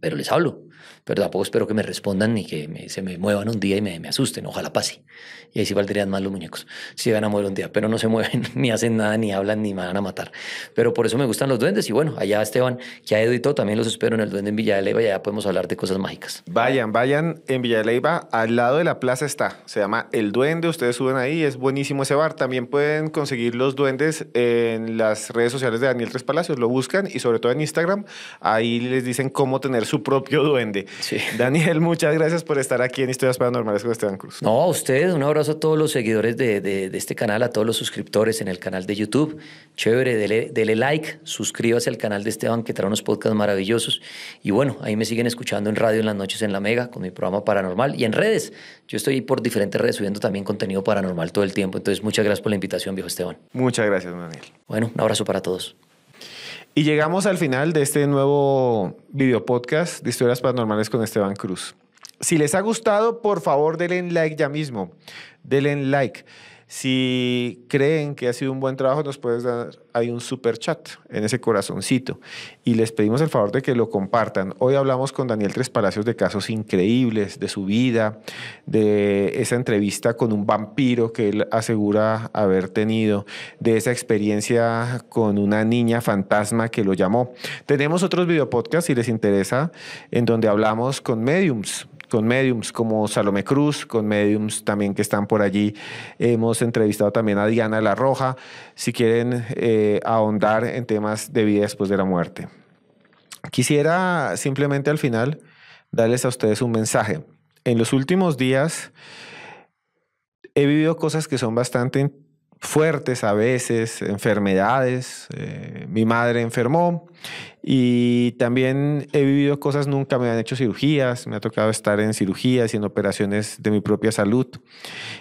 [SPEAKER 1] pero les hablo. Pero tampoco espero que me respondan ni que se me muevan un día y me asusten. Ojalá pase. Y ahí sí valdrían más los muñecos. Si van a mover un día, pero no se mueven, ni hacen nada, ni hablan, ni me van a matar. Pero por eso me gustan los duendes. Y bueno, allá Esteban, que ha editado, también los espero en el Duende en Villa de Leyva y allá podemos hablar de cosas mágicas.
[SPEAKER 2] Vayan en Villa de Leyva, al lado de la plaza está. Se llama El Duende, ustedes suben ahí, es buenísimo ese bar. También pueden conseguir los duendes en las redes sociales de Daniel Tres Palacios, lo buscan y sobre todo en Instagram, ahí les dicen cómo tener su propio duende.
[SPEAKER 1] Sí.
[SPEAKER 2] Daniel, muchas gracias por estar aquí en Historias Paranormales con Esteban Cruz.
[SPEAKER 1] No, a usted, un abrazo a todos los seguidores de este canal, a todos los suscriptores en el canal de YouTube. Chévere, dele like, suscríbase al canal de Esteban que trae unos podcasts maravillosos. Y bueno, ahí me siguen escuchando en radio en las noches en La Mega con mi programa Paranormal y en redes. Yo estoy por diferentes redes subiendo también contenido paranormal todo el tiempo. Entonces, muchas gracias por la invitación, viejo Esteban.
[SPEAKER 2] Muchas gracias, Daniel.
[SPEAKER 1] Bueno, un abrazo para todos.
[SPEAKER 2] Y llegamos al final de este nuevo video podcast de Historias Paranormales con Esteban Cruz. Si les ha gustado, por favor, denle like ya mismo. Denle like. Si creen que ha sido un buen trabajo, nos puedes dar ahí un super chat en ese corazoncito. Y les pedimos el favor de que lo compartan. Hoy hablamos con Daniel Tres Palacios de casos increíbles, de su vida, de esa entrevista con un vampiro que él asegura haber tenido, de esa experiencia con una niña fantasma que lo llamó. Tenemos otros videopodcasts, si les interesa, en donde hablamos con mediums como Salomé Cruz, con mediums también que están por allí. Hemos entrevistado también a Diana La Roja, si quieren ahondar en temas de vida después de la muerte. Quisiera simplemente al final darles a ustedes un mensaje. En los últimos días he vivido cosas que son bastante fuertes a veces, enfermedades. Mi madre enfermó y también he vivido cosas, nunca me han hecho cirugías, me ha tocado estar en cirugías y en operaciones de mi propia salud.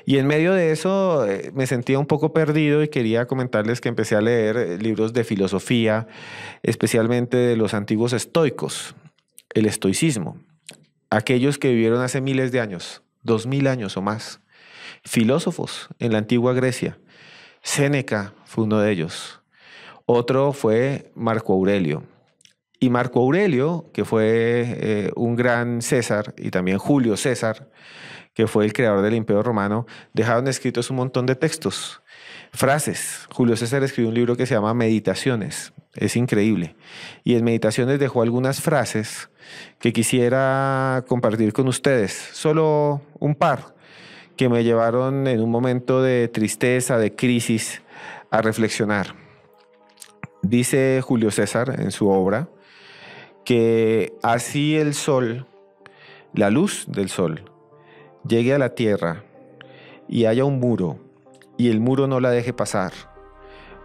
[SPEAKER 2] Y en medio de eso me sentía un poco perdido y quería comentarles que empecé a leer libros de filosofía, especialmente de los antiguos estoicos, el estoicismo, aquellos que vivieron hace miles de años, 2000 años o más, filósofos en la antigua Grecia. Séneca fue uno de ellos. Otro fue Marco Aurelio. Y Marco Aurelio, que fue un gran César, y también Julio César, que fue el creador del Imperio Romano, dejaron escritos un montón de textos, frases. Julio César escribió un libro que se llama Meditaciones. Es increíble. Y en Meditaciones dejó algunas frases que quisiera compartir con ustedes. Solo un par que me llevaron en un momento de tristeza, de crisis, a reflexionar. Dice Julio César en su obra que así el sol, la luz del sol, llegue a la tierra y haya un muro y el muro no la deje pasar,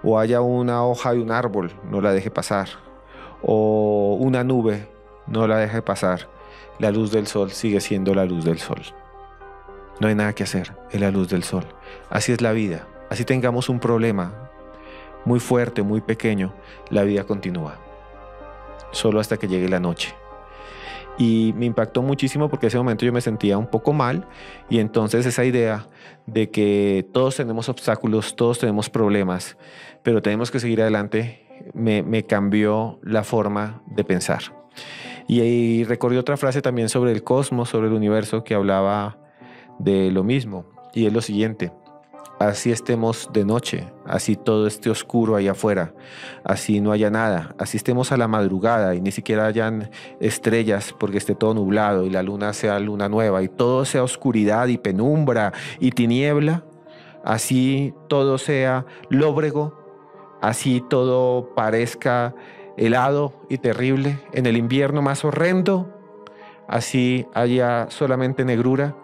[SPEAKER 2] o haya una hoja de un árbol, no la deje pasar, o una nube, no la deje pasar, la luz del sol sigue siendo la luz del sol. No hay nada que hacer, es la luz del sol. Así es la vida. Así tengamos un problema muy fuerte, muy pequeño, la vida continúa. Solo hasta que llegue la noche. Y me impactó muchísimo porque en ese momento yo me sentía un poco mal y entonces esa idea de que todos tenemos obstáculos, todos tenemos problemas, pero tenemos que seguir adelante, me cambió la forma de pensar. Y recordé otra frase también sobre el cosmos, sobre el universo, que hablaba de lo mismo, y es lo siguiente: así estemos de noche, así todo esté oscuro allá afuera, así no haya nada, así estemos a la madrugada y ni siquiera hayan estrellas porque esté todo nublado y la luna sea luna nueva y todo sea oscuridad y penumbra y tiniebla, así todo sea lóbrego, así todo parezca helado y terrible, en el invierno más horrendo, así haya solamente negrura,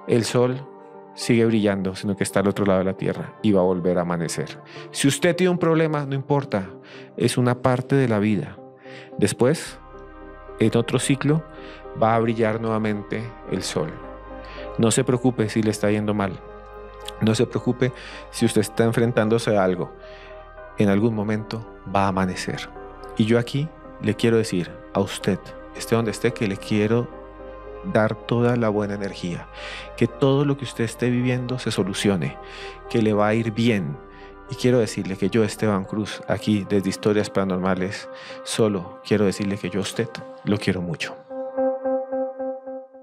[SPEAKER 2] el sol sigue brillando, sino que está al otro lado de la tierra y va a volver a amanecer. Si usted tiene un problema, no importa, es una parte de la vida. Después, en otro ciclo, va a brillar nuevamente el sol. No se preocupe si le está yendo mal. No se preocupe si usted está enfrentándose a algo. En algún momento va a amanecer. Y yo aquí le quiero decir a usted, esté donde esté, que le quiero dar toda la buena energía, que todo lo que usted esté viviendo se solucione, que le va a ir bien. Y quiero decirle que yo, Esteban Cruz, aquí desde Historias Paranormales, solo quiero decirle que yo a usted lo quiero mucho.